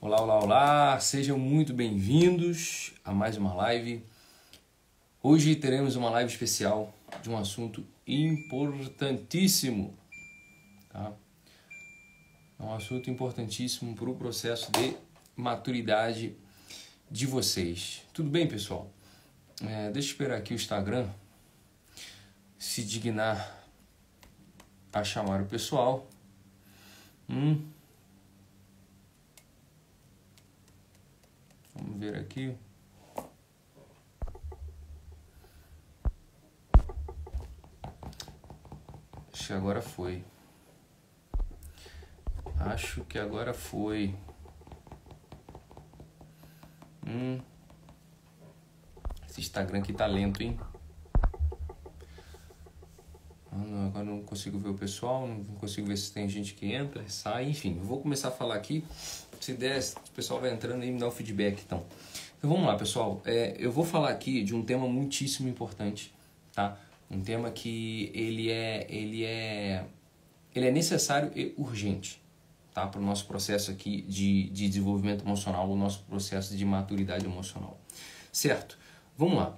Olá, olá, olá! Sejam muito bem-vindos a mais uma live. Hoje teremos uma live especial de um assunto importantíssimo, tá? É um assunto importantíssimo para o processo de maturidade de vocês. Tudo bem, pessoal? Deixa eu esperar aqui o Instagram se dignar a chamar o pessoal. Vamos ver aqui. Acho que agora foi. Esse Instagram aqui tá lento, hein? Agora não consigo ver o pessoal, não consigo ver se tem gente que entra, sai, enfim. Eu vou começar a falar aqui. Se der, o pessoal vai entrando e me dá o feedback, então. Então vamos lá, pessoal. Eu vou falar aqui de um tema muitíssimo importante, tá? Um tema que ele é necessário e urgente, tá? Para o nosso processo aqui de desenvolvimento emocional, o nosso processo de maturidade emocional. Certo? Vamos lá.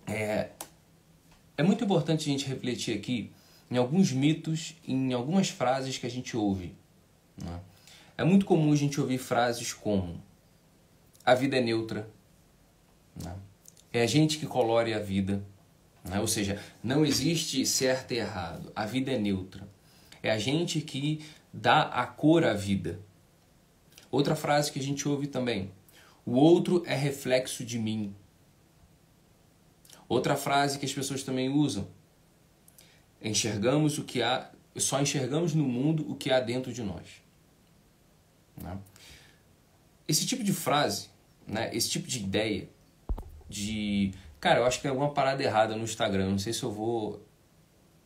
É muito importante a gente refletir aqui em alguns mitos, em algumas frases que a gente ouve, né? É muito comum a gente ouvir frases como: a vida é neutra, né? É a gente que colore a vida, né? Ou seja, não existe certo e errado, a vida é neutra. É a gente que dá a cor à vida. Outra frase que a gente ouve também: o outro é reflexo de mim. Outra frase que as pessoas também usam: só enxergamos no mundo o que há dentro de nós. Né? Esse tipo de frase, né? Esse tipo de ideia Cara, eu acho que tem alguma parada errada no Instagram. Não sei se eu vou...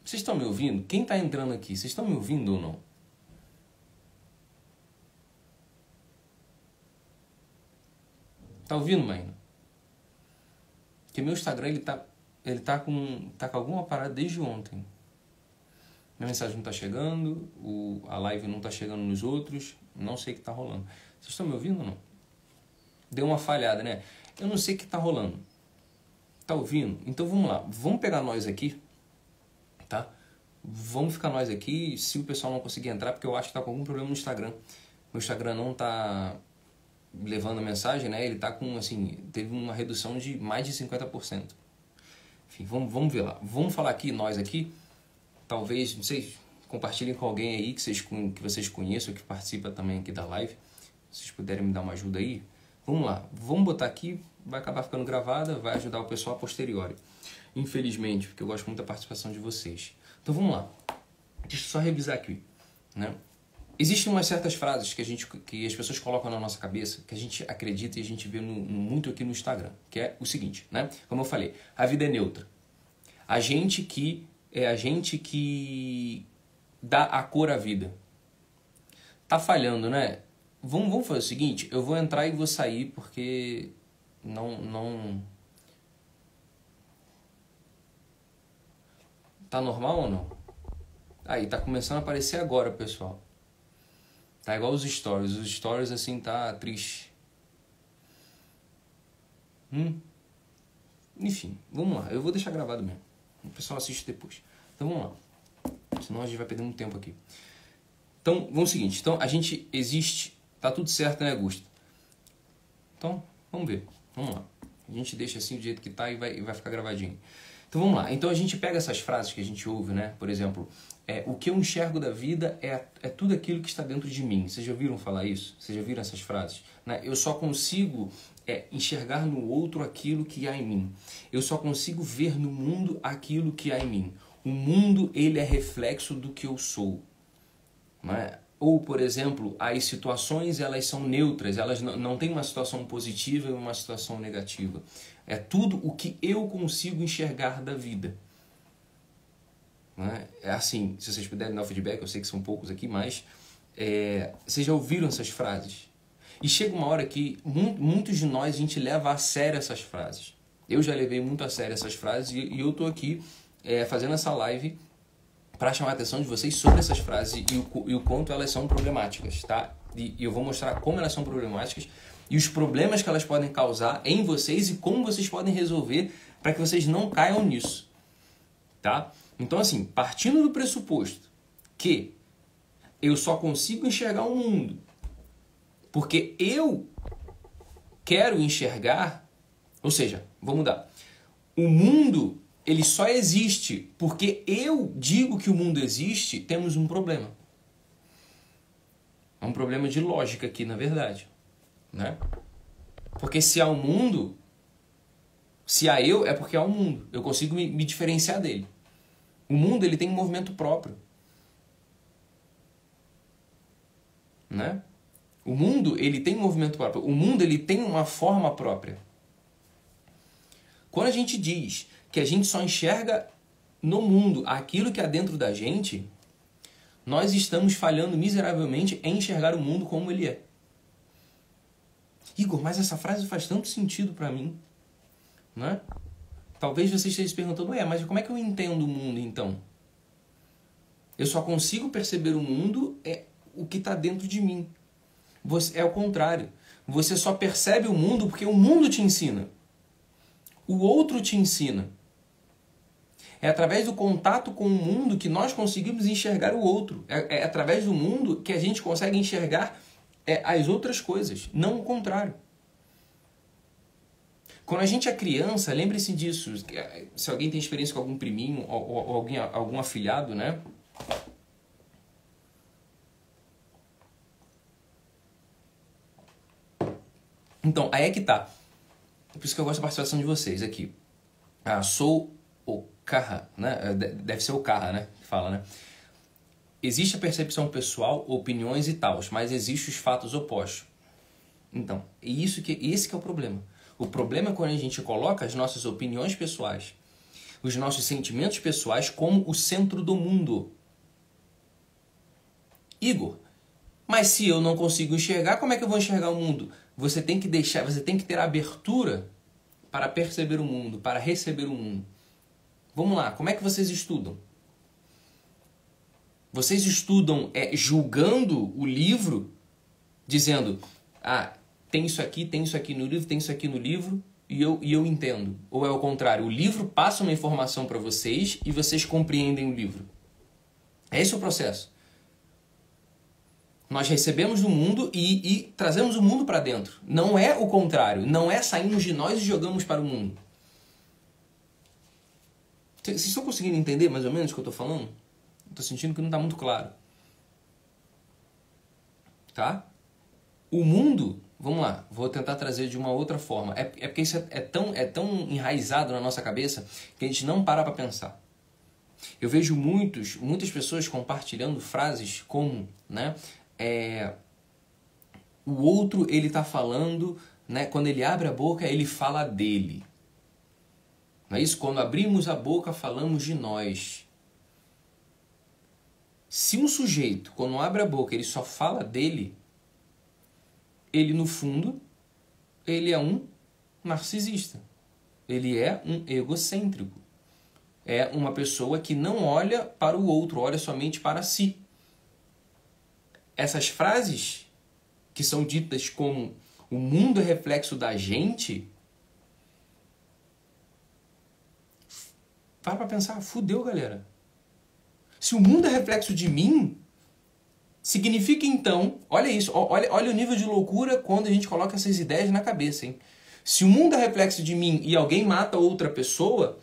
Vocês estão me ouvindo? Quem está entrando aqui? Vocês estão me ouvindo ou não? Tá ouvindo, mãe? Porque meu Instagram, ele tá com alguma parada desde ontem. Minha mensagem não tá chegando, a live não tá chegando nos outros, não sei o que tá rolando. Vocês estão me ouvindo ou não? Deu uma falhada, né? Eu não sei o que tá rolando. Tá ouvindo? Então vamos lá. Vamos pegar nós aqui, tá? Vamos ficar nós aqui, se o pessoal não conseguir entrar, porque eu acho que tá com algum problema no Instagram. Meu Instagram não tá levando a mensagem, né? Ele tá com, assim, teve uma redução de mais de 50%. Enfim, vamos ver lá. Vamos falar aqui, nós aqui. Talvez, não sei, compartilhem com alguém aí que vocês conheçam, que participa também aqui da live. Se vocês puderem me dar uma ajuda aí. Vamos lá. Vamos botar aqui, vai acabar ficando gravada, vai ajudar o pessoal a posteriori. Infelizmente, porque eu gosto muito da participação de vocês. Então vamos lá. Deixa eu só revisar aqui, né? Existem umas certas frases que as pessoas colocam na nossa cabeça, que a gente acredita e a gente vê muito aqui no Instagram, que é o seguinte, né? Como eu falei, a vida é neutra. A gente que dá a cor à vida. Tá falhando, né? Vamos fazer o seguinte, eu vou entrar e vou sair porque não... Tá normal ou não? Aí, tá começando a aparecer agora, pessoal. Tá igual os stories. Os stories, assim, tá triste. Enfim, vamos lá. Eu vou deixar gravado mesmo. O pessoal assiste depois. Então, vamos lá. Senão a gente vai perder muito tempo aqui. Então, vamos ao seguinte. Então, a gente existe. Tá tudo certo, né, Augusto? Então, vamos ver. Vamos lá. A gente deixa assim do jeito que tá e vai ficar gravadinho. Então, vamos lá. Então, a gente pega essas frases que a gente ouve, né? Por exemplo... o que eu enxergo da vida é tudo aquilo que está dentro de mim. Vocês já ouviram falar isso? Vocês já viram essas frases? Né? Eu só consigo enxergar no outro aquilo que há em mim. Eu só consigo ver no mundo aquilo que há em mim. O mundo, ele é reflexo do que eu sou. Né? Ou, por exemplo, as situações, elas são neutras. Elas não têm uma situação positiva e uma situação negativa. É tudo o que eu consigo enxergar da vida. É assim, se vocês puderem dar o feedback, eu sei que são poucos aqui, mas vocês já ouviram essas frases? E chega uma hora que muitos de nós, a gente leva a sério essas frases. Eu já levei muito a sério essas frases e eu estou aqui fazendo essa live para chamar a atenção de vocês sobre essas frases e o quanto elas são problemáticas, tá? e eu vou mostrar como elas são problemáticas e os problemas que elas podem causar em vocês e como vocês podem resolver para que vocês não caiam nisso, tá? Então, assim, partindo do pressuposto que eu só consigo enxergar o mundo porque eu quero enxergar, ou seja, vou mudar. O mundo, ele só existe porque eu digo que o mundo existe, temos um problema. É um problema de lógica aqui, na verdade, né? Porque se há um mundo, se há eu, é porque há um mundo. Eu consigo me diferenciar dele. O mundo, ele tem um movimento próprio, né? O mundo, ele tem um movimento próprio. O mundo, ele tem uma forma própria. Quando a gente diz que a gente só enxerga no mundo aquilo que há dentro da gente, nós estamos falhando miseravelmente em enxergar o mundo como ele é. Igor, mas essa frase faz tanto sentido para mim, né? Talvez você esteja se perguntando, mas como é que eu entendo o mundo então? Eu só consigo perceber o mundo o que está dentro de mim. É o contrário. Você só percebe o mundo porque o mundo te ensina. O outro te ensina. É através do contato com o mundo que nós conseguimos enxergar o outro. É através do mundo que a gente consegue enxergar as outras coisas, não o contrário. Quando a gente é criança, lembre-se disso. Se alguém tem experiência com algum priminho ou algum afilhado, né? Então, aí é que tá. Por isso que eu gosto da participação de vocês aqui. Sou o Carra, né? Deve ser o Carra, né? Que fala, né? Existe a percepção pessoal, opiniões e tal, mas existem os fatos opostos. Então, esse que é o problema. O problema é quando a gente coloca as nossas opiniões pessoais, os nossos sentimentos pessoais como o centro do mundo. Igor, mas se eu não consigo enxergar, como é que eu vou enxergar o mundo? Você tem que ter abertura para perceber o mundo, para receber o mundo. Vamos lá, como é que vocês estudam? Vocês estudam julgando o livro, dizendo, tem isso aqui no livro, tem isso aqui no livro, e eu entendo. Ou é o contrário, o livro passa uma informação para vocês e vocês compreendem o livro. Esse é o processo. Nós recebemos do mundo e trazemos o mundo para dentro. Não é o contrário. Não é saímos de nós e jogamos para o mundo. Vocês estão conseguindo entender mais ou menos o que eu estou falando? Estou sentindo que não está muito claro. Tá? O mundo, vamos lá, vou tentar trazer de uma outra forma. É porque isso é tão enraizado na nossa cabeça que a gente não para pensar. Eu vejo muitas pessoas compartilhando frases como, né? O outro, ele está falando, né? Quando ele abre a boca, ele fala dele. Não é isso? Quando abrimos a boca, falamos de nós. Se um sujeito, quando abre a boca, ele só fala dele, ele, no fundo, ele é um narcisista. Ele é um egocêntrico. É uma pessoa que não olha para o outro, olha somente para si. Essas frases que são ditas como o mundo é reflexo da gente, para pensar, fudeu, galera. Se o mundo é reflexo de mim, significa então, olha isso, olha o nível de loucura quando a gente coloca essas ideias na cabeça, hein? Se o mundo é reflexo de mim e alguém mata outra pessoa,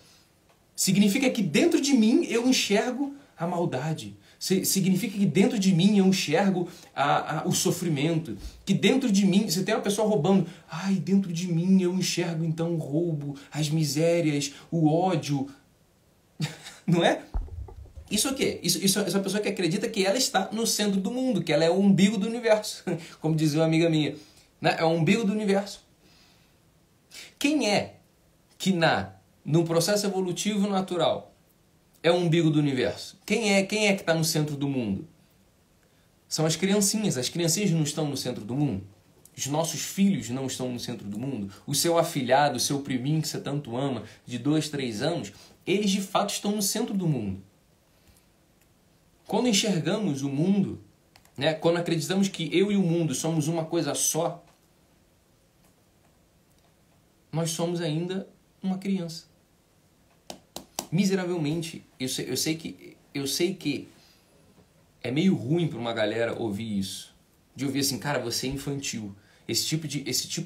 significa que dentro de mim eu enxergo a maldade. Significa que dentro de mim eu enxergo o sofrimento. Que dentro de mim, você tem uma pessoa roubando. Dentro de mim eu enxergo então o roubo, as misérias, o ódio. Não é? Isso é o quê? Isso é uma pessoa que acredita que ela está no centro do mundo, que ela é o umbigo do universo. Como dizia uma amiga minha. Né? É o umbigo do universo. Quem é que num processo evolutivo natural é o umbigo do universo? Quem é que está no centro do mundo? São as criancinhas. As criancinhas não estão no centro do mundo. Os nossos filhos não estão no centro do mundo. O seu afilhado, o seu priminho que você tanto ama, de 2, 3 anos, eles de fato estão no centro do mundo. Quando enxergamos o mundo né? Quando acreditamos que eu e o mundo somos uma coisa só, nós somos ainda uma criança. Miseravelmente, eu sei que é meio ruim para uma galera ouvir isso. De ouvir assim, cara, você é infantil. Esse tipo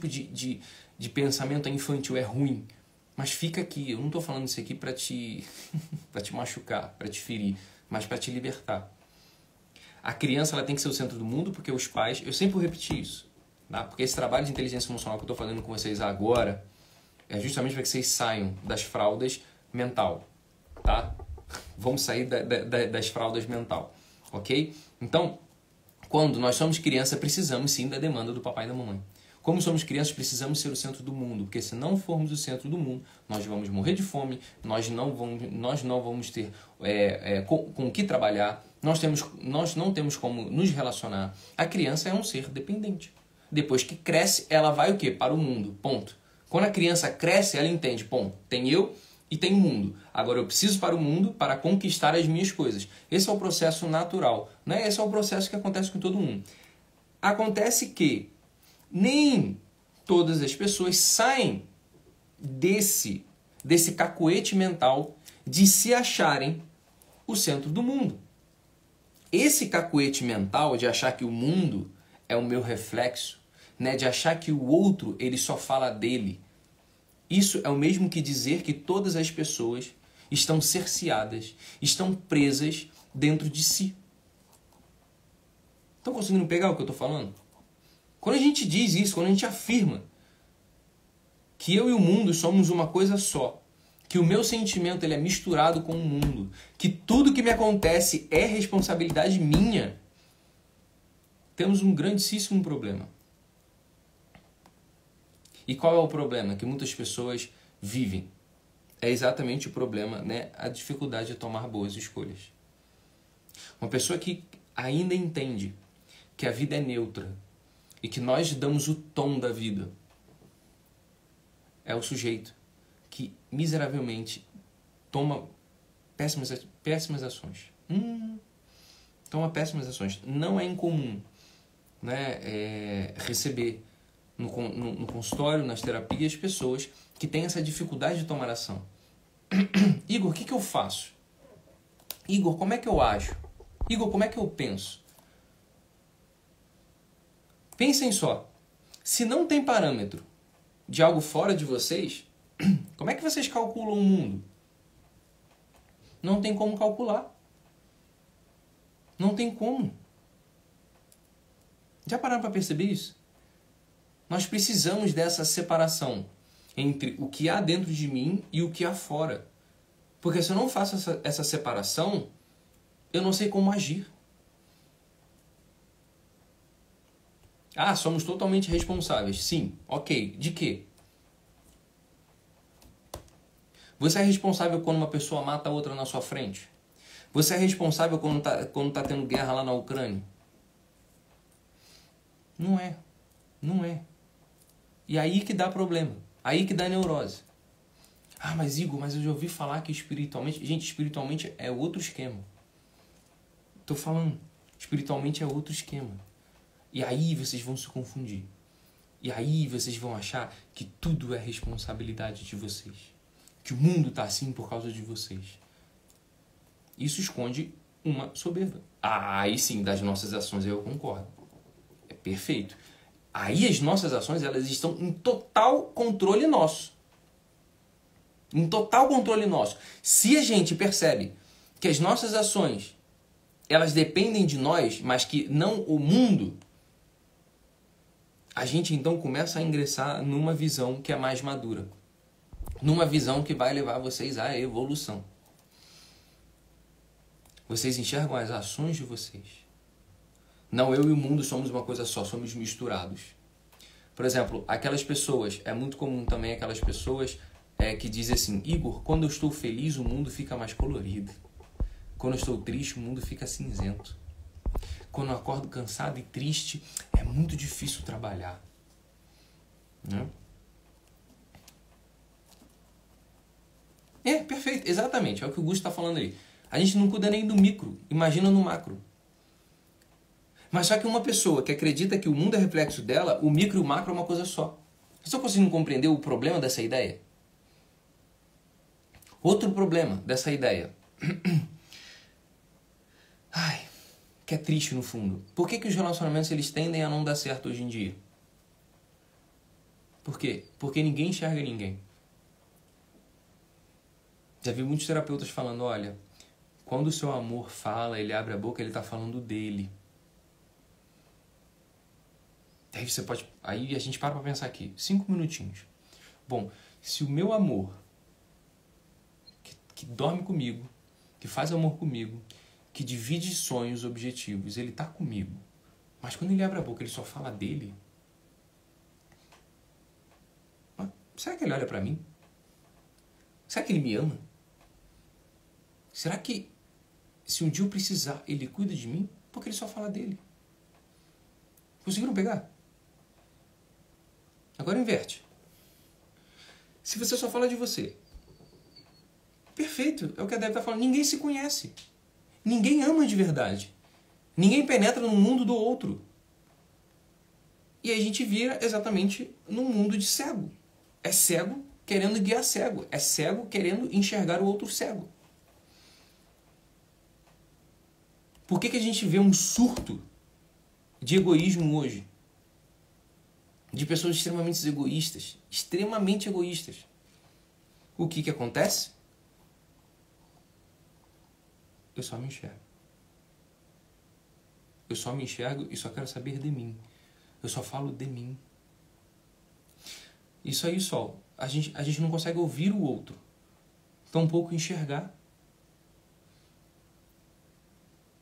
de pensamento é infantil, é ruim. Mas fica aqui, eu não estou falando isso aqui para te, pra te machucar, para te ferir, mas para te libertar. A criança ela tem que ser o centro do mundo, porque os pais... Eu sempre vou repetir isso, tá? Porque esse trabalho de inteligência emocional que eu estou fazendo com vocês agora é justamente para que vocês saiam das fraldas mental, tá? Vamos sair das fraldas mental, ok? Então, quando nós somos criança, precisamos sim da demanda do papai e da mamãe. Como somos crianças, precisamos ser o centro do mundo, porque se não formos o centro do mundo, nós vamos morrer de fome, nós não vamos ter com o que trabalhar, nós não temos como nos relacionar. A criança é um ser dependente. Depois que cresce, ela vai o quê? Para o mundo, ponto. Quando a criança cresce, ela entende, bom, tem eu e tem o mundo. Agora eu preciso para o mundo para conquistar as minhas coisas. Esse é o processo natural, né? Esse é o processo que acontece com todo mundo. Acontece que nem todas as pessoas saem desse cacoete mental de se acharem o centro do mundo. Esse cacoete mental de achar que o mundo é o meu reflexo, né, de achar que o outro ele só fala dele, isso é o mesmo que dizer que todas as pessoas estão cerceadas, estão presas dentro de si. Estão conseguindo pegar o que eu estou falando? Quando a gente diz isso, quando a gente afirma que eu e o mundo somos uma coisa só, que o meu sentimento ele é misturado com o mundo, que tudo que me acontece é responsabilidade minha, temos um grandíssimo problema. E qual é o problema? Que muitas pessoas vivem. É exatamente o problema, né? A dificuldade de tomar boas escolhas. Uma pessoa que ainda entende que a vida é neutra e que nós damos o tom da vida é o sujeito que miseravelmente toma péssimas ações. Toma péssimas ações. Não é incomum, né, receber no consultório, nas terapias, pessoas que têm essa dificuldade de tomar ação. Igor, o que eu faço? Igor, como é que eu ajo? Igor, como é que eu penso? Pensem só. Se não tem parâmetro de algo fora de vocês, como é que vocês calculam o mundo? Não tem como calcular. Não tem como. Já pararam para perceber isso? Nós precisamos dessa separação entre o que há dentro de mim e o que há fora. Porque se eu não faço essa separação, eu não sei como agir. Ah, somos totalmente responsáveis. Sim, ok. De quê? Você é responsável quando uma pessoa mata a outra na sua frente? Você é responsável quando tá tendo guerra lá na Ucrânia? Não é. Não é. E aí que dá problema. Aí que dá neurose. Ah, mas Igor, mas eu já ouvi falar que espiritualmente... Gente, espiritualmente é outro esquema. Tô falando. Espiritualmente é outro esquema. E aí vocês vão se confundir. E aí vocês vão achar que tudo é responsabilidade de vocês. Que o mundo tá assim por causa de vocês. Isso esconde uma soberba. Aí sim, das nossas ações eu concordo. É perfeito. Aí as nossas ações elas estão em total controle nosso. Em total controle nosso. Se a gente percebe que as nossas ações elas dependem de nós, mas que não o mundo, a gente então começa a ingressar numa visão que é mais madura. Numa visão que vai levar vocês à evolução. Vocês enxergam as ações de vocês. Não, eu e o mundo somos uma coisa só, somos misturados. Por exemplo, aquelas pessoas, é muito comum também aquelas pessoas que dizem assim, Igor, quando eu estou feliz o mundo fica mais colorido. Quando eu estou triste o mundo fica cinzento. Quando eu acordo cansado e triste é muito difícil trabalhar. Né? É, perfeito, exatamente, é o que o Gusto está falando aí. A gente não cuida nem do micro, imagina no macro. Mas só que uma pessoa que acredita que o mundo é reflexo dela, o micro e o macro é uma coisa só. Vocês estão conseguindo compreender o problema dessa ideia? Outro problema dessa ideia. Ai, que é triste no fundo. Por que os relacionamentos eles tendem a não dar certo hoje em dia? Por quê? Porque ninguém enxerga ninguém. Já vi muitos terapeutas falando, olha, quando o seu amor fala, ele abre a boca, ele está falando dele. Aí a gente para pensar aqui, 5 minutinhos. Bom, se o meu amor, que dorme comigo, que faz amor comigo, que divide sonhos, objetivos, ele tá comigo, mas quando ele abre a boca, ele só fala dele, será que ele olha pra mim? Será que ele me ama? Será que se um dia eu precisar, ele cuida de mim? Porque ele só fala dele. Conseguiram pegar? Agora inverte. Se você só fala de você, perfeito, é o que a Débora está falando. Ninguém se conhece. Ninguém ama de verdade. Ninguém penetra no mundo do outro. E aí a gente vira exatamente num mundo de cego. É cego querendo guiar cego. É cego querendo enxergar o outro cego. Por que a gente vê um surto de egoísmo hoje? De pessoas extremamente egoístas. Extremamente egoístas. O que acontece? Eu só me enxergo. Eu só me enxergo e só quero saber de mim. Eu só falo de mim. Isso aí só. A gente não consegue ouvir o outro. Tampouco enxergar.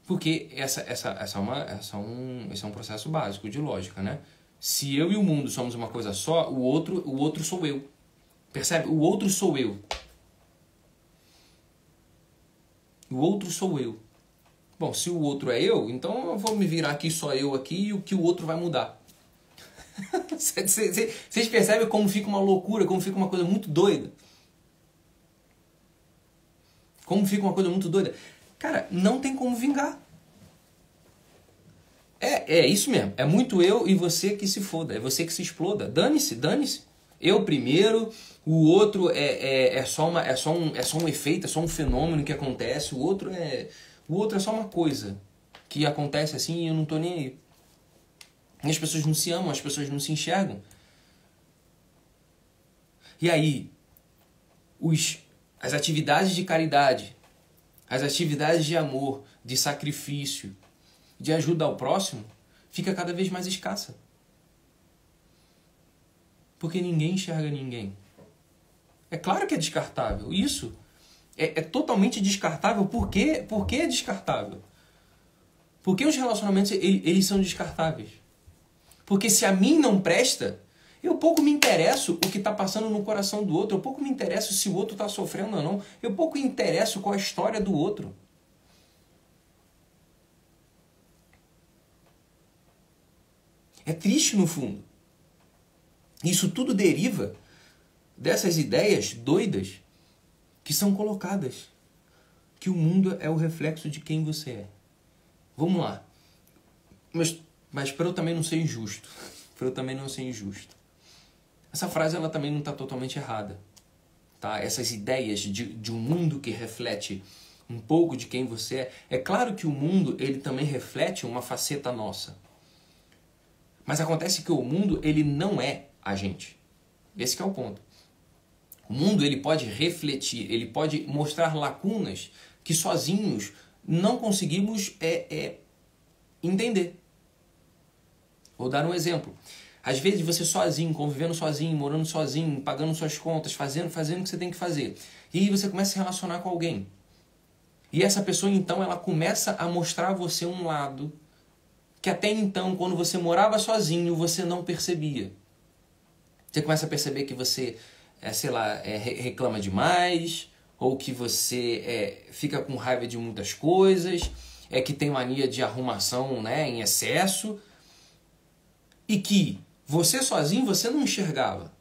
Porque esse é um processo básico de lógica, né? Se eu e o mundo somos uma coisa só, o outro sou eu. Percebe? O outro sou eu. O outro sou eu. Bom, se o outro é eu, então eu vou me virar aqui só eu aqui e o que o outro vai mudar. Vocês percebem como fica uma loucura, como fica uma coisa muito doida? Como fica uma coisa muito doida? Cara, não tem como vingar. É isso mesmo. É muito eu e você que se foda. É você que se exploda. Dane-se, dane-se. Eu primeiro, o outro é só um efeito, é só um fenômeno que acontece. O outro é só uma coisa que acontece assim e eu não tô nem aí. E as pessoas não se amam, as pessoas não se enxergam. E aí, as atividades de caridade, as atividades de amor, de sacrifício, de ajuda ao próximo, fica cada vez mais escassa. Porque ninguém enxerga ninguém. É claro que é descartável. Isso é totalmente descartável. Por quê? Por que é descartável? Porque os relacionamentos eles são descartáveis. Porque se a mim não presta, eu pouco me interesso o que está passando no coração do outro. Eu pouco me interesso se o outro está sofrendo ou não. Eu pouco me interesso qual a história do outro. É triste no fundo. Isso tudo deriva dessas ideias doidas que são colocadas. Que o mundo é o reflexo de quem você é. Vamos lá. Mas para eu também não ser injusto. Essa frase ela também não está totalmente errada. Tá? Essas ideias de um mundo que reflete um pouco de quem você é. É claro que o mundo ele também reflete uma faceta nossa. Mas acontece que o mundo ele não é a gente. Esse que é o ponto. O mundo ele pode refletir, ele pode mostrar lacunas que sozinhos não conseguimos entender. Vou dar um exemplo. Às vezes você sozinho, convivendo sozinho, morando sozinho, pagando suas contas, fazendo o que você tem que fazer. E aí você começa a se relacionar com alguém. E essa pessoa então ela começa a mostrar a você um lado que até então, quando você morava sozinho, você não percebia. Você começa a perceber que você, reclama demais, ou que você fica com raiva de muitas coisas, que tem mania de arrumação, né, em excesso, e que você sozinho você não enxergava,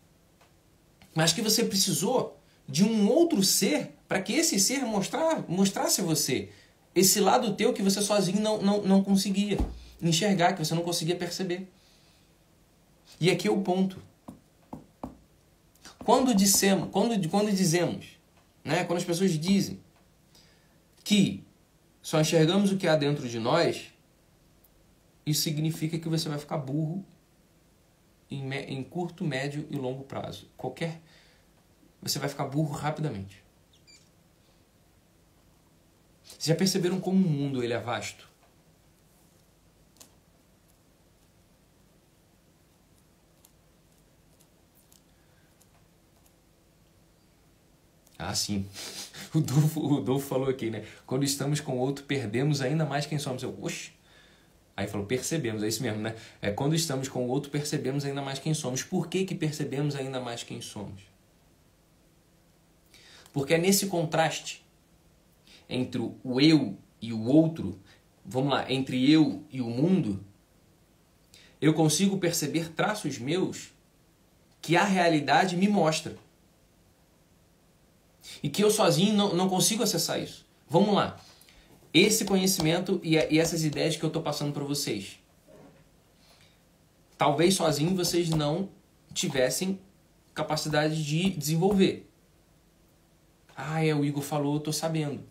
mas que você precisou de um outro ser para que esse ser mostrasse a você esse lado teu que você sozinho não conseguia. enxergar, que você não conseguia perceber. E aqui é o ponto. Quando dizemos, né, quando as pessoas dizem que só enxergamos o que há dentro de nós, isso significa que você vai ficar burro em curto, médio e longo prazo. Você vai ficar burro rapidamente. Vocês já perceberam como o mundo ele é vasto? Ah, sim. O Dolfo falou aqui, né? Quando estamos com o outro, perdemos ainda mais quem somos. Oxe. Aí falou, percebemos, é isso mesmo, né? Quando estamos com o outro, percebemos ainda mais quem somos. Por que percebemos ainda mais quem somos? Porque é nesse contraste entre o eu e o outro, vamos lá, entre eu e o mundo, eu consigo perceber traços meus que a realidade me mostra. E que eu sozinho não consigo acessar isso. Vamos lá. Esse conhecimento e essas ideias que eu estou passando para vocês. Talvez sozinho vocês não tivessem capacidade de desenvolver. Ah, o Igor falou, eu estou sabendo.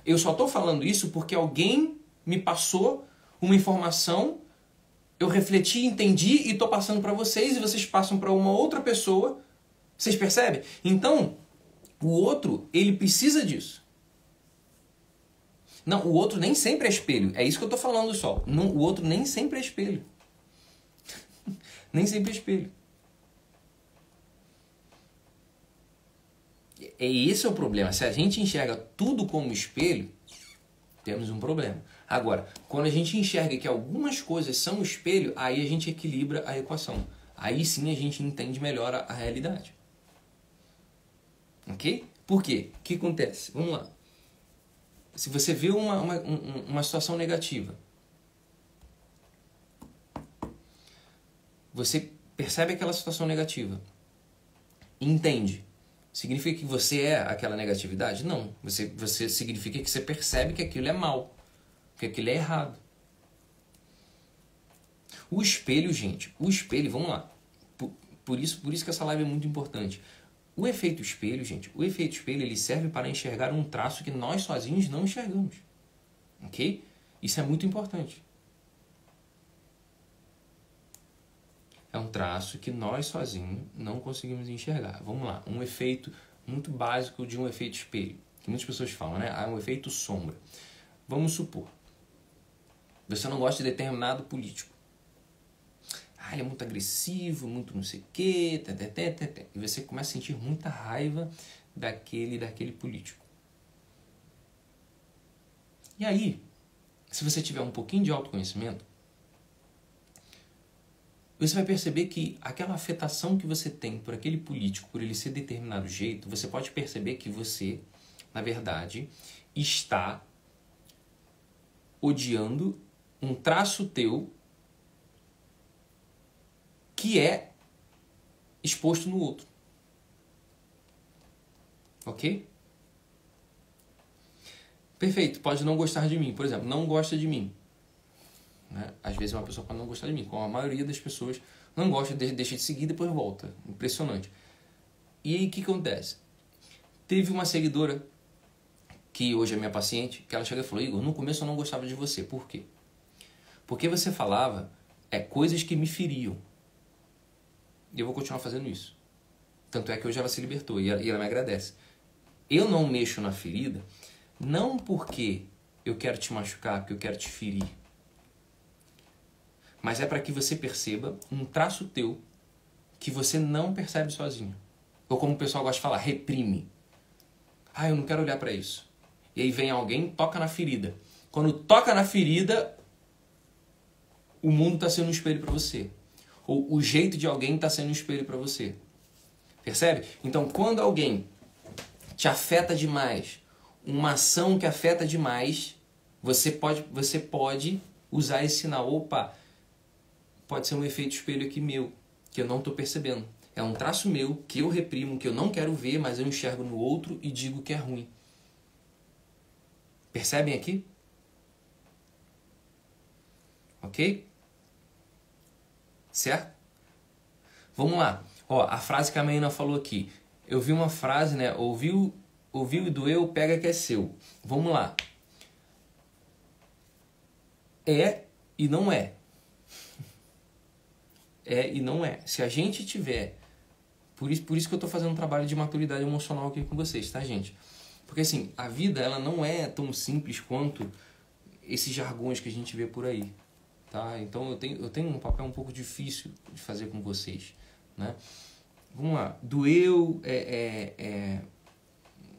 Eu só estou falando isso porque alguém me passou uma informação, eu refleti, entendi e estou passando para vocês e vocês passam para uma outra pessoa. Vocês percebem? Então, o outro, ele precisa disso. Não, o outro nem sempre é espelho. É isso que eu estou falando só. Não, o outro nem sempre é espelho. Nem sempre é espelho. Esse é o problema. Se a gente enxerga tudo como espelho, temos um problema. Agora, quando a gente enxerga que algumas coisas são espelho, aí a gente equilibra a equação. Aí sim a gente entende melhor a realidade. Ok? Por quê? O que acontece? Vamos lá. Se você vê uma situação negativa, você percebe aquela situação negativa e entende. Significa que você é aquela negatividade? Não. Você significa que você percebe que aquilo é mal, que aquilo é errado. O espelho, gente, vamos lá. Por isso que essa live é muito importante. O efeito espelho, gente, ele serve para enxergar um traço que nós sozinhos não enxergamos. Ok? Isso é muito importante. É um traço que nós sozinhos não conseguimos enxergar. Vamos lá, um efeito muito básico de um efeito espelho, que muitas pessoas falam, né? Um efeito sombra. Vamos supor, você não gosta de determinado político. Ele é muito agressivo, muito não sei o quê, e você começa a sentir muita raiva daquele político. E aí, se você tiver um pouquinho de autoconhecimento, você vai perceber que aquela afetação que você tem por aquele político, por ele ser de determinado jeito, você pode perceber que você, na verdade, está odiando um traço teu que é exposto no outro. Ok? Perfeito, pode não gostar de mim. Por exemplo, não gosta de mim. Né? Às vezes uma pessoa pode não gostar de mim, como a maioria das pessoas não gosta, deixa de seguir e depois volta. Impressionante. E aí o que acontece? Teve uma seguidora, que hoje é minha paciente, que ela chegou e falou, Igor, no começo eu não gostava de você. Por quê? Porque você falava coisas que me feriam. E eu vou continuar fazendo isso. Tanto é que hoje ela se libertou e ela me agradece. Eu não mexo na ferida, não porque eu quero te machucar, porque eu quero te ferir. Mas é para que você perceba um traço teu que você não percebe sozinho. Ou como o pessoal gosta de falar, reprime. Eu não quero olhar para isso. E aí vem alguém, toca na ferida. Quando toca na ferida, o mundo está sendo um espelho para você. Ou o jeito de alguém está sendo um espelho para você. Percebe? Então, quando alguém te afeta demais, uma ação que afeta demais, você pode usar esse sinal. Opa, pode ser um efeito espelho aqui meu, que eu não estou percebendo. É um traço meu que eu reprimo, que eu não quero ver, mas eu enxergo no outro e digo que é ruim. Percebem aqui? Ok? Certo? Vamos lá. Ó, a frase que a menina falou aqui. Eu vi uma frase, né? Ouviu e doeu, pega que é seu. Vamos lá. É e não é. É e não é. Se a gente tiver... Por isso que eu tô fazendo um trabalho de maturidade emocional aqui com vocês, tá, gente? Porque assim, a vida ela não é tão simples quanto esses jargões que a gente vê por aí. Tá? Então eu tenho um papel um pouco difícil de fazer com vocês, né? Vamos lá. Doeu,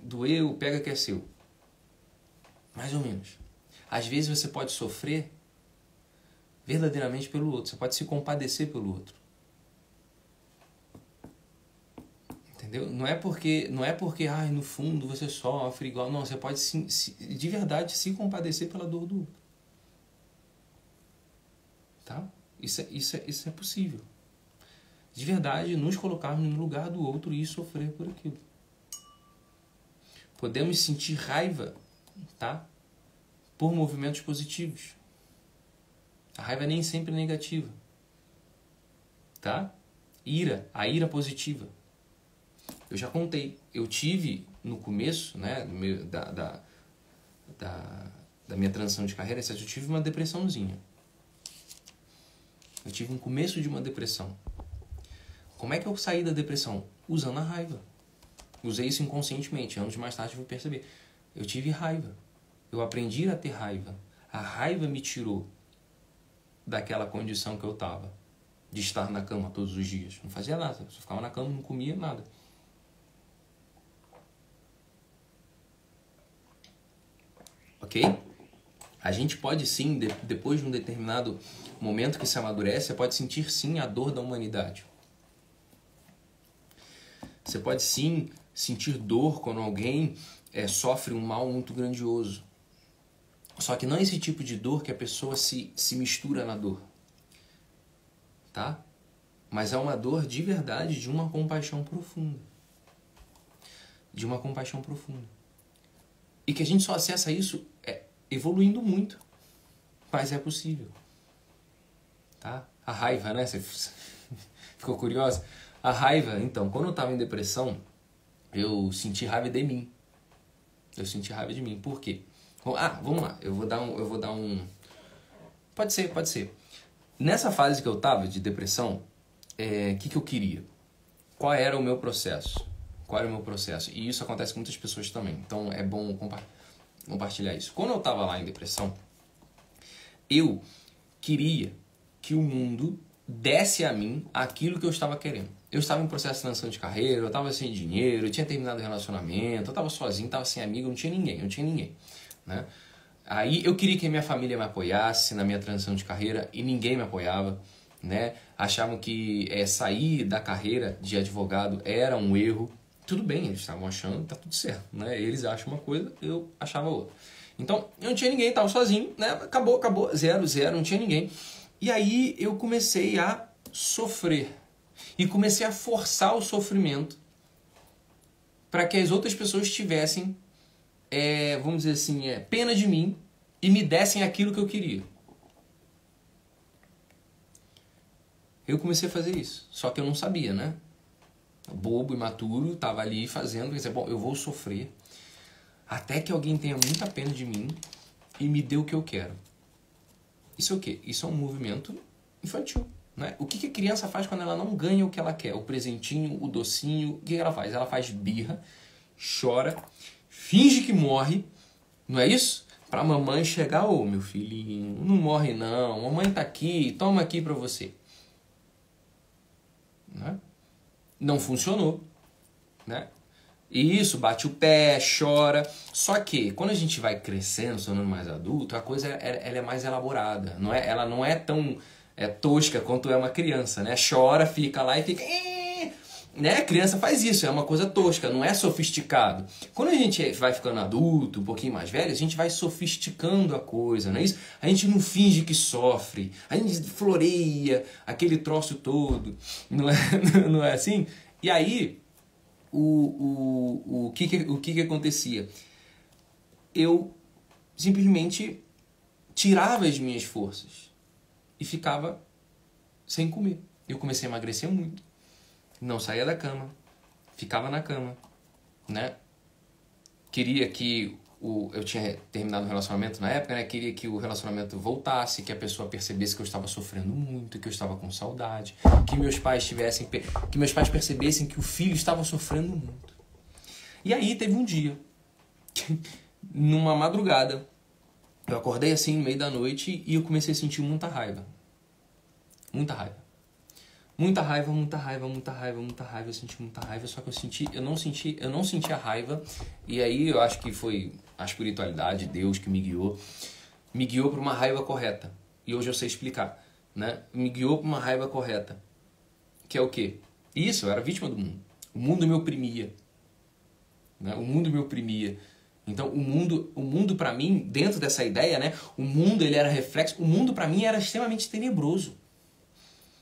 doeu, pega que é seu. Mais ou menos. Às vezes você pode sofrer verdadeiramente pelo outro. Você pode se compadecer pelo outro. Entendeu? Não é porque ai, no fundo você sofre igual. Não, você pode de verdade se compadecer pela dor do outro. Tá? Isso é possível. De verdade, nos colocarmos no lugar do outro e sofrer por aquilo. Podemos sentir raiva, tá? Por movimentos positivos. A raiva nem sempre é negativa. Tá? A ira positiva. Eu já contei. Eu tive no começo, né, da minha transição de carreira, eu tive uma depressãozinha. Eu tive um começo de uma depressão. Como é que eu saí da depressão? Usando a raiva. Usei isso inconscientemente. Anos mais tarde eu fui perceber. Eu tive raiva. Eu aprendi a ter raiva. A raiva me tirou daquela condição que eu estava. De estar na cama todos os dias. Não fazia nada. Só ficava na cama, não comia nada. Ok? A gente pode sim, depois de um determinado momento que se amadurece, você pode sentir sim a dor da humanidade. Você pode sim sentir dor quando alguém sofre um mal muito grandioso. Só que não é esse tipo de dor que a pessoa se mistura na dor. Tá? Mas é uma dor de verdade, de uma compaixão profunda. De uma compaixão profunda. E que a gente só acessa isso evoluindo muito. Mas é possível. Tá? A raiva, né? Você ficou curiosa? A raiva, então, quando eu estava em depressão, eu senti raiva de mim. Eu senti raiva de mim. Por quê? Vamos lá. Eu vou dar um... Pode ser. Nessa fase que eu estava de depressão, que eu queria? Qual era o meu processo? E isso acontece com muitas pessoas também. Então é bom compartilhar isso. Quando eu estava lá em depressão, eu queria que o mundo desse a mim aquilo que eu estava querendo. Eu estava em processo de transição de carreira, eu estava sem dinheiro, eu tinha terminado o relacionamento, eu estava sozinho, estava sem amigo, não tinha ninguém. Né? Aí eu queria que a minha família me apoiasse na minha transição de carreira e ninguém me apoiava. Né? Achavam que sair da carreira de advogado era um erro. Tudo bem, eles estavam achando, tá tudo certo. Né? Eles acham uma coisa, eu achava outra. Então, eu não tinha ninguém, estava sozinho, né? Acabou, zero, não tinha ninguém. E aí eu comecei a sofrer. E comecei a forçar o sofrimento para que as outras pessoas tivessem, vamos dizer assim, pena de mim e me dessem aquilo que eu queria. Eu comecei a fazer isso, só que eu não sabia, né? Bobo, imaturo, tava ali fazendo, quer dizer, bom, eu vou sofrer até que alguém tenha muita pena de mim e me dê o que eu quero. Isso é o quê? Isso é um movimento infantil. Né? O que a criança faz quando ela não ganha o que ela quer? O presentinho, o docinho, o que ela faz? Ela faz birra, chora, finge que morre, não é isso? Pra mamãe chegar, ô meu filhinho, não morre não, mamãe tá aqui, toma aqui pra você. Né? Não funcionou. Né? E isso, bate o pé, chora. Só que quando a gente vai crescendo, se tornando mais adulto, a coisa ela é mais elaborada. Ela não é tão tosca quanto é uma criança, né? Chora, fica lá e fica... Né? A criança faz isso, é uma coisa tosca, não é sofisticado. Quando a gente vai ficando adulto, um pouquinho mais velho, a gente vai sofisticando a coisa, não é isso? A gente não finge que sofre, a gente floreia aquele troço todo, não é assim? E aí, o que acontecia? Eu simplesmente tirava as minhas forças. e ficava sem comer. Eu comecei a emagrecer muito. Não saía da cama, ficava na cama, né? Queria que eu tinha terminado o relacionamento na época, né? Queria que o relacionamento voltasse, que a pessoa percebesse que eu estava sofrendo muito, que eu estava com saudade, que meus pais percebessem que o filho estava sofrendo muito. E aí teve um dia, numa madrugada, eu acordei assim no meio da noite e eu comecei a sentir muita raiva. Muita raiva. Muita raiva, muita raiva, muita raiva, muita raiva. Eu senti muita raiva, só que eu não senti a raiva. E aí eu acho que foi a espiritualidade, Deus que me guiou para uma raiva correta. E hoje eu sei explicar, né? Me guiou para uma raiva correta. Que é o quê? Isso, eu era vítima do mundo. O mundo me oprimia, né? O mundo me oprimia. Então o mundo para mim, dentro dessa ideia, né? O mundo ele era reflexo. O mundo para mim era extremamente tenebroso.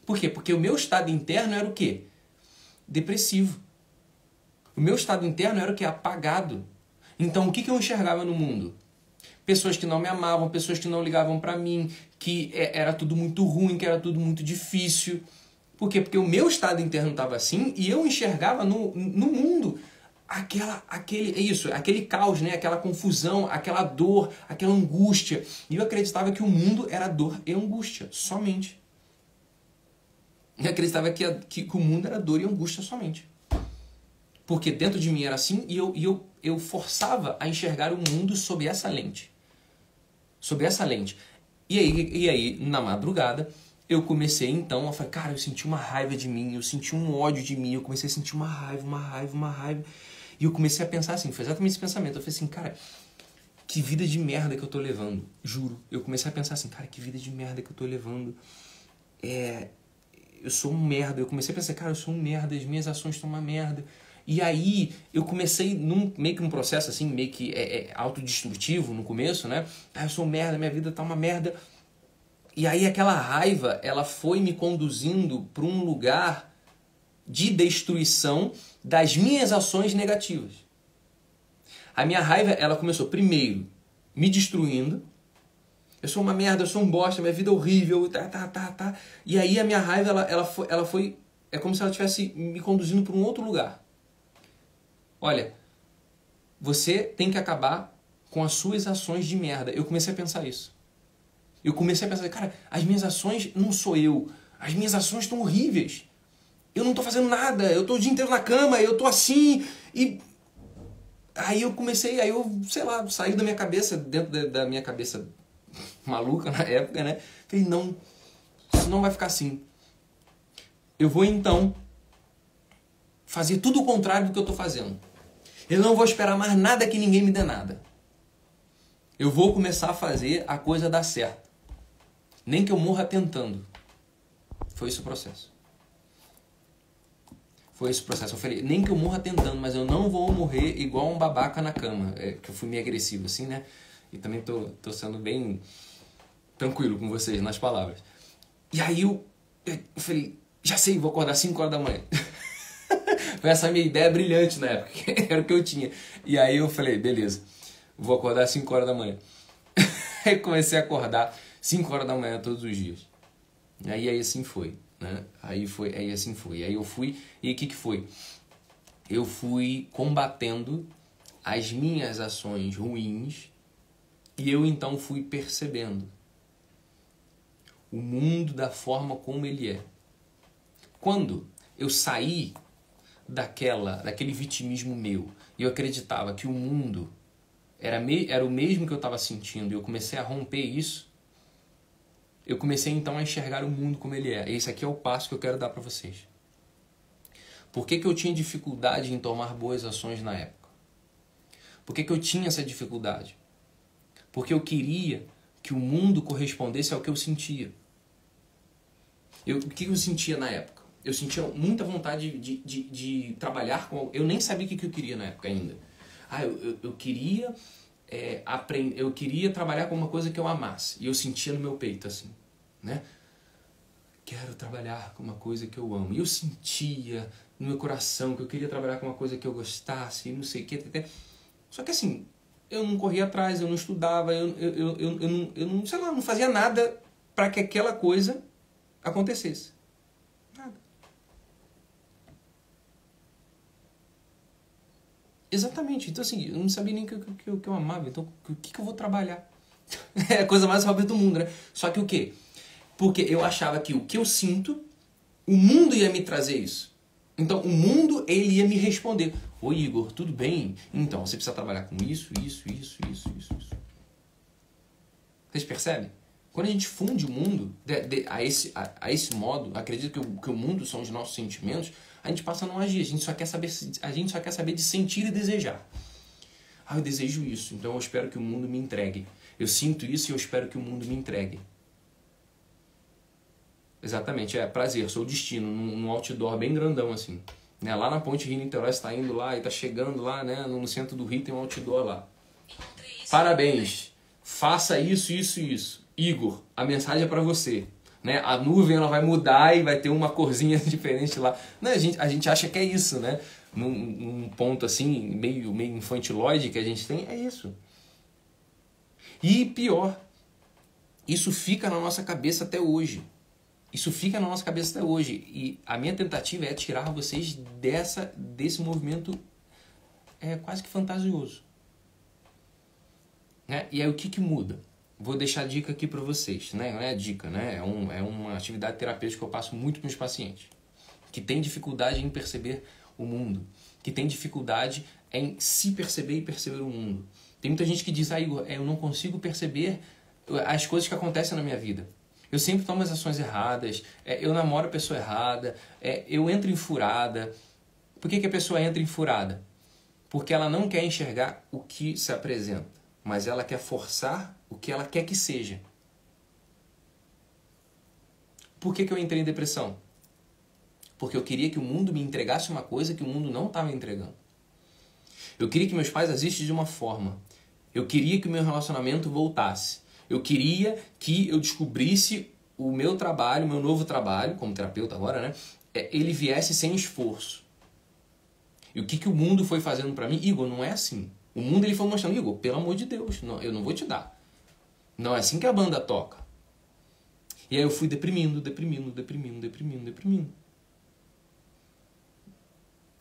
Por quê? Porque o meu estado interno era o quê? Depressivo. O meu estado interno era o quê? Apagado. Então, o que eu enxergava no mundo? Pessoas que não me amavam, pessoas que não ligavam pra mim, que era tudo muito ruim, que era tudo muito difícil. Por quê? Porque o meu estado interno estava assim e eu enxergava no mundo aquele caos, né? Aquela confusão, aquela dor, aquela angústia. E eu acreditava que o mundo era dor e angústia, somente. Eu acreditava que o mundo era dor e angústia somente. Porque dentro de mim era assim e eu forçava a enxergar o mundo sob essa lente. Sob essa lente. E aí, na madrugada, eu comecei então a falar, cara, eu senti uma raiva de mim, eu senti um ódio de mim, eu comecei a sentir uma raiva. E eu comecei a pensar assim, foi exatamente esse pensamento. Eu falei assim, cara, que vida de merda que eu tô levando. Juro. Eu comecei a pensar assim, cara, que vida de merda que eu tô levando. Eu sou um merda. Eu comecei a pensar, cara, eu sou um merda, as minhas ações estão uma merda. E aí eu comecei meio que um processo assim, meio que autodestrutivo no começo, né? Eu sou um merda, minha vida tá uma merda. E aí aquela raiva, ela foi me conduzindo para um lugar de destruição das minhas ações negativas. A minha raiva, ela começou primeiro me destruindo. Eu sou uma merda, eu sou um bosta, minha vida é horrível, tá. E aí a minha raiva, ela foi... É como se ela estivesse me conduzindo para um outro lugar. Olha, você tem que acabar com as suas ações de merda. Eu comecei a pensar isso. Eu comecei a pensar, cara, as minhas ações não sou eu. As minhas ações estão horríveis. Eu não tô fazendo nada, eu tô o dia inteiro na cama, eu tô assim, e... Aí eu comecei, sei lá, saiu da minha cabeça, dentro da minha cabeça maluca na época, né? Falei, não, isso não vai ficar assim. Eu vou então fazer tudo o contrário do que eu tô fazendo. Eu não vou esperar mais nada que ninguém me dê nada. Eu vou começar a fazer a coisa dar certo. Nem que eu morra tentando. Foi esse o processo. Eu falei, nem que eu morra tentando, mas eu não vou morrer igual um babaca na cama. Que eu fui meio agressivo assim, né? E também tô sendo bem tranquilo com vocês nas palavras. E aí eu falei, já sei, vou acordar 5 horas da manhã. Foi essa a minha ideia brilhante na época, era o que eu tinha. E aí eu falei, beleza, vou acordar 5 horas da manhã. Aí comecei a acordar 5 horas da manhã todos os dias. Aí assim foi, né? Aí assim foi. Aí eu fui, e o que foi? Eu fui combatendo as minhas ações ruins e eu então fui percebendo o mundo da forma como ele é. Quando eu saí daquele vitimismo meu e eu acreditava que o mundo era o mesmo que eu estava sentindo e eu comecei a romper isso, eu comecei então a enxergar o mundo como ele é. Esse aqui é o passo que eu quero dar para vocês. Por que eu tinha dificuldade em tomar boas ações na época? Por que eu tinha essa dificuldade? Porque eu queria que o mundo correspondesse ao que eu sentia. O que eu sentia na época? Eu sentia muita vontade de trabalhar com... Eu nem sabia o que eu queria na época ainda. Eu queria aprender, eu queria trabalhar com uma coisa que eu amasse. E eu sentia no meu peito assim, né? Quero trabalhar com uma coisa que eu amo. E eu sentia no meu coração que eu queria trabalhar com uma coisa que eu gostasse, não sei o que. Só que assim, eu não corria atrás, eu não estudava, eu não, sei lá, não fazia nada para que aquela coisa acontecesse? Nada. Exatamente. Então, assim, eu não sabia nem que eu amava. Então, o que eu vou trabalhar? É a coisa mais óbvia do mundo, né? Só que o quê? Porque eu achava que o que eu sinto, o mundo ia me trazer isso. Então, o mundo, ele ia me responder. Oi, Igor, tudo bem? Então, você precisa trabalhar com isso. Vocês percebem? Quando a gente funde o mundo a esse modo, acredito que o mundo são os nossos sentimentos, a gente passa a não agir. A gente só quer saber de sentir e desejar. Eu desejo isso, então eu espero que o mundo me entregue. Eu sinto isso e eu espero que o mundo me entregue. Exatamente, prazer, sou o destino, num outdoor bem grandão assim. Né? Lá na Ponte Rio-Niterói, você está indo lá e está chegando lá, né? No centro do Rio tem um outdoor lá. Parabéns, faça isso. Igor, a mensagem é para você. Né? A nuvem ela vai mudar e vai ter uma corzinha diferente lá. Não, a gente acha que é isso, né? Num ponto assim, meio infantilóide que a gente tem, é isso. E pior, isso fica na nossa cabeça até hoje. E a minha tentativa é tirar vocês desse movimento quase que fantasioso. Né? E aí o que muda? Vou deixar a dica aqui para vocês. Né? Não é dica, né? É uma atividade terapêutica que eu passo muito para os pacientes. Que tem dificuldade em perceber o mundo. Que tem dificuldade em se perceber e perceber o mundo. Tem muita gente que diz, Igor, eu não consigo perceber as coisas que acontecem na minha vida. Eu sempre tomo as ações erradas, eu namoro a pessoa errada, eu entro em furada. Por que a pessoa entra em furada? Porque ela não quer enxergar o que se apresenta, mas ela quer forçar o que ela quer que seja. Por que eu entrei em depressão? Porque eu queria que o mundo me entregasse uma coisa que o mundo não estava entregando. Eu queria que meus pais agissem de uma forma. Eu queria que o meu relacionamento voltasse. Eu queria que eu descobrisse o meu trabalho, o meu novo trabalho, como terapeuta agora, né? Ele viesse sem esforço. E o que o mundo foi fazendo pra mim? Igor, não é assim. O mundo ele foi mostrando, Igor, pelo amor de Deus, não, eu não vou te dar. Não é assim que a banda toca. E aí eu fui deprimindo.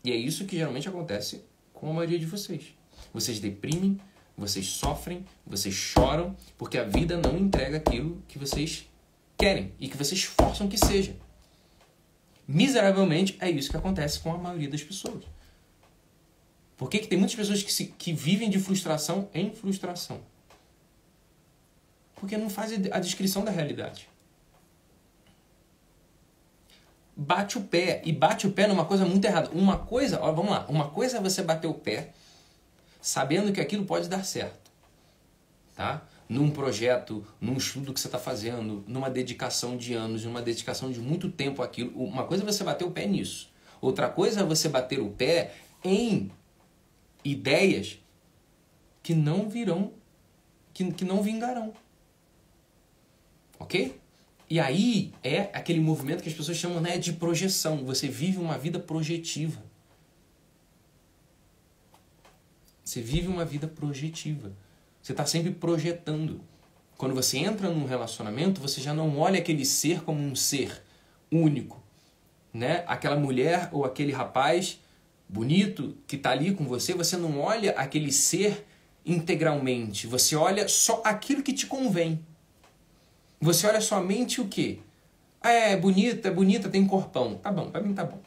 E é isso que geralmente acontece com a maioria de vocês. Vocês deprimem, vocês sofrem, vocês choram, porque a vida não entrega aquilo que vocês querem e que vocês forçam que seja. Miseravelmente, é isso que acontece com a maioria das pessoas. Por que tem muitas pessoas que vivem de frustração em frustração? Porque não fazem a descrição da realidade. Bate o pé. E bate o pé numa coisa muito errada. Uma coisa é você bater o pé sabendo que aquilo pode dar certo. Tá? Num projeto, num estudo que você está fazendo, numa dedicação de anos, numa dedicação de muito tempo àquilo. Uma coisa é você bater o pé nisso. Outra coisa é você bater o pé em ideias que não virão, que não vingarão. Ok? E aí é aquele movimento que as pessoas chamam, né, de projeção. Você vive uma vida projetiva. Você vive uma vida projetiva. Você está sempre projetando. Quando você entra num relacionamento, você já não olha aquele ser como um ser único. Né? Aquela mulher ou aquele rapaz bonito que está ali com você, você não olha aquele ser integralmente. Você olha só aquilo que te convém. Você olha somente o quê? É bonita, tem corpão. Tá bom, pra mim tá bom.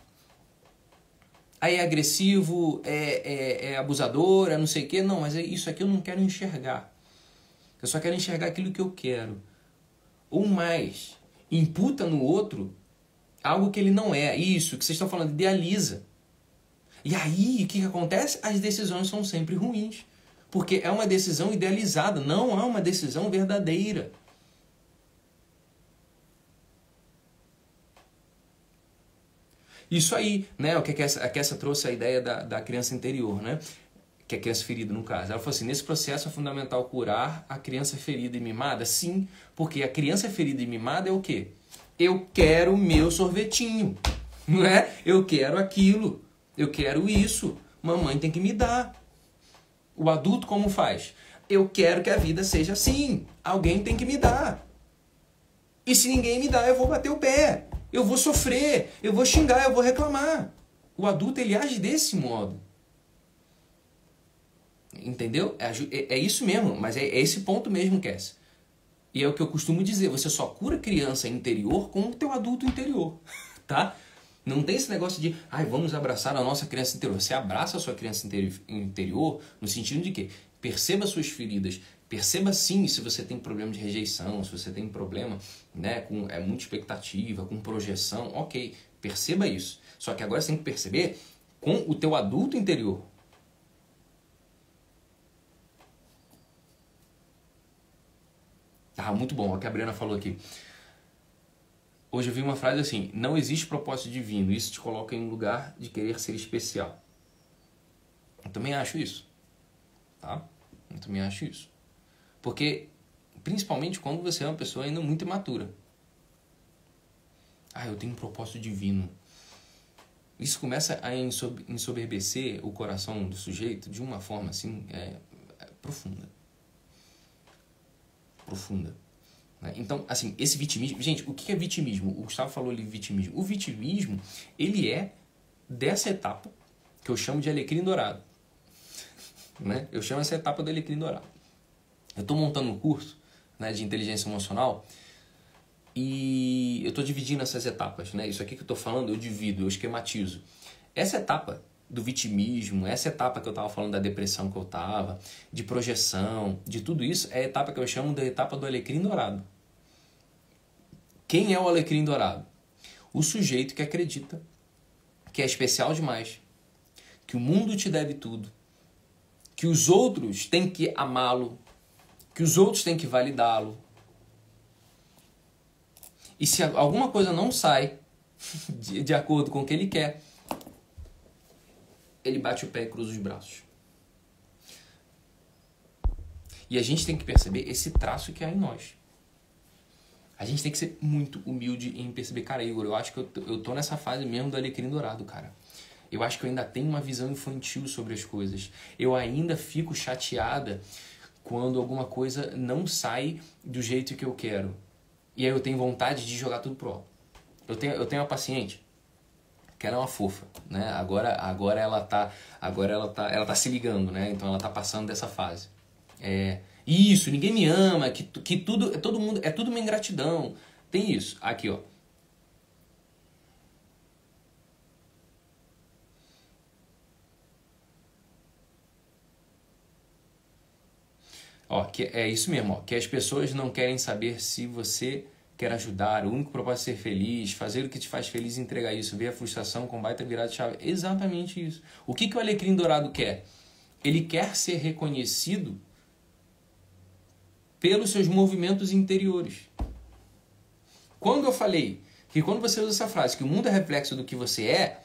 Aí é agressivo, é abusador, não sei o quê. Não, mas isso aqui eu não quero enxergar. Eu só quero enxergar aquilo que eu quero. Ou mais, imputa no outro algo que ele não é. Isso que vocês estão falando, idealiza. E aí, o que acontece? As decisões são sempre ruins. Porque é uma decisão idealizada, não é uma decisão verdadeira. Isso aí, né? O que a Kessia trouxe a ideia da criança interior, né? Que é a criança ferida, no caso. Ela falou assim, nesse processo é fundamental curar a criança ferida e mimada? Sim, porque a criança ferida e mimada é o quê? Eu quero o meu sorvetinho, não é? Eu quero aquilo, eu quero isso. Mamãe tem que me dar. O adulto como faz? Eu quero que a vida seja assim. Alguém tem que me dar. E se ninguém me dá, eu vou bater o pé. Eu vou sofrer, eu vou xingar, eu vou reclamar. O adulto, ele age desse modo. Entendeu? É isso mesmo, mas é esse ponto mesmo, Cass. E é o que eu costumo dizer, você só cura criança interior com o teu adulto interior, tá? Não tem esse negócio de, vamos abraçar a nossa criança interior. Você abraça a sua criança interior no sentido de que perceba suas feridas, perceba sim se você tem problema de rejeição, se você tem problema, né, com muita expectativa, com projeção, ok, perceba isso. Só que agora você tem que perceber com o teu adulto interior. Muito bom, o que a Brena falou aqui. Hoje eu vi uma frase assim, não existe propósito divino, isso te coloca em um lugar de querer ser especial. Eu também acho isso, tá? Eu também acho isso. Porque, principalmente quando você é uma pessoa ainda muito imatura. Eu tenho um propósito divino. Isso começa a ensoberbecer o coração do sujeito de uma forma assim, profunda. Profunda. Então, assim, esse vitimismo... Gente, o que é vitimismo? O Gustavo falou ali vitimismo. O vitimismo, ele é dessa etapa que eu chamo de alecrim dourado. Né? Eu chamo essa etapa do alecrim dourado. Eu estou montando um curso, né, de inteligência emocional e eu estou dividindo essas etapas. Né? Isso aqui que eu estou falando, eu divido, eu esquematizo. Essa etapa do vitimismo, essa etapa que eu estava falando da depressão que eu estava, de projeção, de tudo isso, é a etapa que eu chamo da etapa do alecrim dourado. Quem é o alecrim dourado? O sujeito que acredita que é especial demais, que o mundo te deve tudo, que os outros têm que amá-lo, que os outros têm que validá-lo. E se alguma coisa não sai de acordo com o que ele quer, ele bate o pé e cruza os braços. E a gente tem que perceber esse traço que há em nós. A gente tem que ser muito humilde em perceber, cara, Igor, eu acho que eu tô nessa fase mesmo do alecrim dourado, cara. Eu acho que eu ainda tenho uma visão infantil sobre as coisas. Eu ainda fico chateada quando alguma coisa não sai do jeito que eu quero. E aí eu tenho vontade de jogar tudo pro alto. Eu tenho uma paciente que ela é uma fofa, né? Agora ela tá se ligando, né? Então ela tá passando dessa fase. Isso, ninguém me ama, que tudo, todo mundo, é tudo uma ingratidão. Tem isso. Aqui, ó. Que é isso mesmo, que as pessoas não querem saber se você quer ajudar, o único propósito é ser feliz, fazer o que te faz feliz e entregar isso, ver a frustração com baita virada de chave. Exatamente isso. O que o alecrim dourado quer? Ele quer ser reconhecido pelos seus movimentos interiores. Quando eu falei que quando você usa essa frase, que o mundo é reflexo do que você é,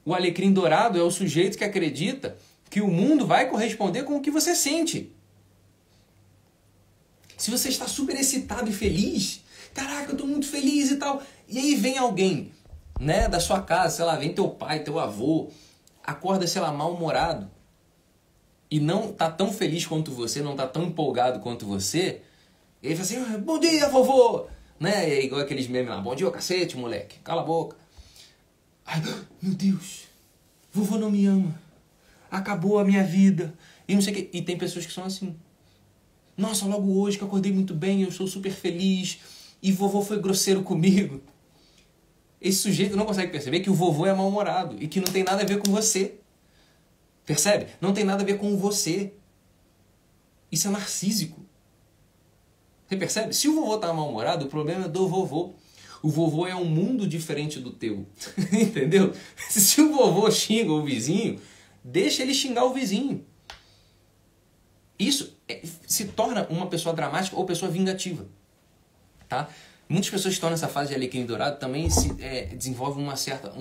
o alecrim dourado é o sujeito que acredita que o mundo vai corresponder com o que você sente. Se você está super excitado e feliz, caraca, eu estou muito feliz e tal. E aí vem alguém, né, da sua casa, sei lá, vem teu pai, teu avô, acorda, sei lá, mal-humorado e não tá tão feliz quanto você, não tá tão empolgado quanto você, e aí fala assim, bom dia, vovô! Né? É igual aqueles memes lá, bom dia, cacete, moleque, cala a boca. Ai, meu Deus, vovô não me ama, acabou a minha vida, e não sei o que. E tem pessoas que são assim. Nossa, logo hoje que eu acordei muito bem, eu estou super feliz, e vovô foi grosseiro comigo. Esse sujeito não consegue perceber que o vovô é mal-humorado e que não tem nada a ver com você. Percebe? Não tem nada a ver com você. Isso é narcísico. Você percebe? Se o vovô está mal-humorado, o problema é do vovô. O vovô é um mundo diferente do teu. Entendeu? Se o vovô xinga o vizinho, deixa ele xingar o vizinho. Isso se torna uma pessoa dramática ou pessoa vingativa. Tá? Muitas pessoas que estão nessa fase de alecrim dourado também desenvolvem uma certa...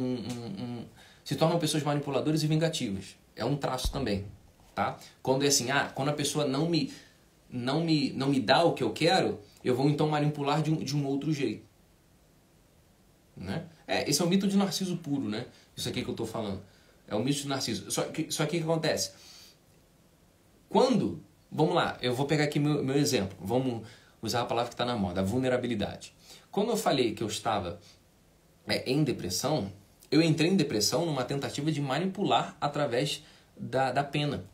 se tornam pessoas manipuladoras e vingativas. É um traço também. Tá? Quando é assim, quando a pessoa não me dá o que eu quero, eu vou então manipular de um outro jeito. Né? Esse é o mito de Narciso puro, né? Isso aqui que eu estou falando. É o mito de Narciso. Só que o que acontece? Quando... Vamos lá, eu vou pegar aqui meu exemplo. usar a palavra que está na moda, a vulnerabilidade. Quando eu falei que eu estava em depressão, eu entrei em depressão numa tentativa de manipular através da pena.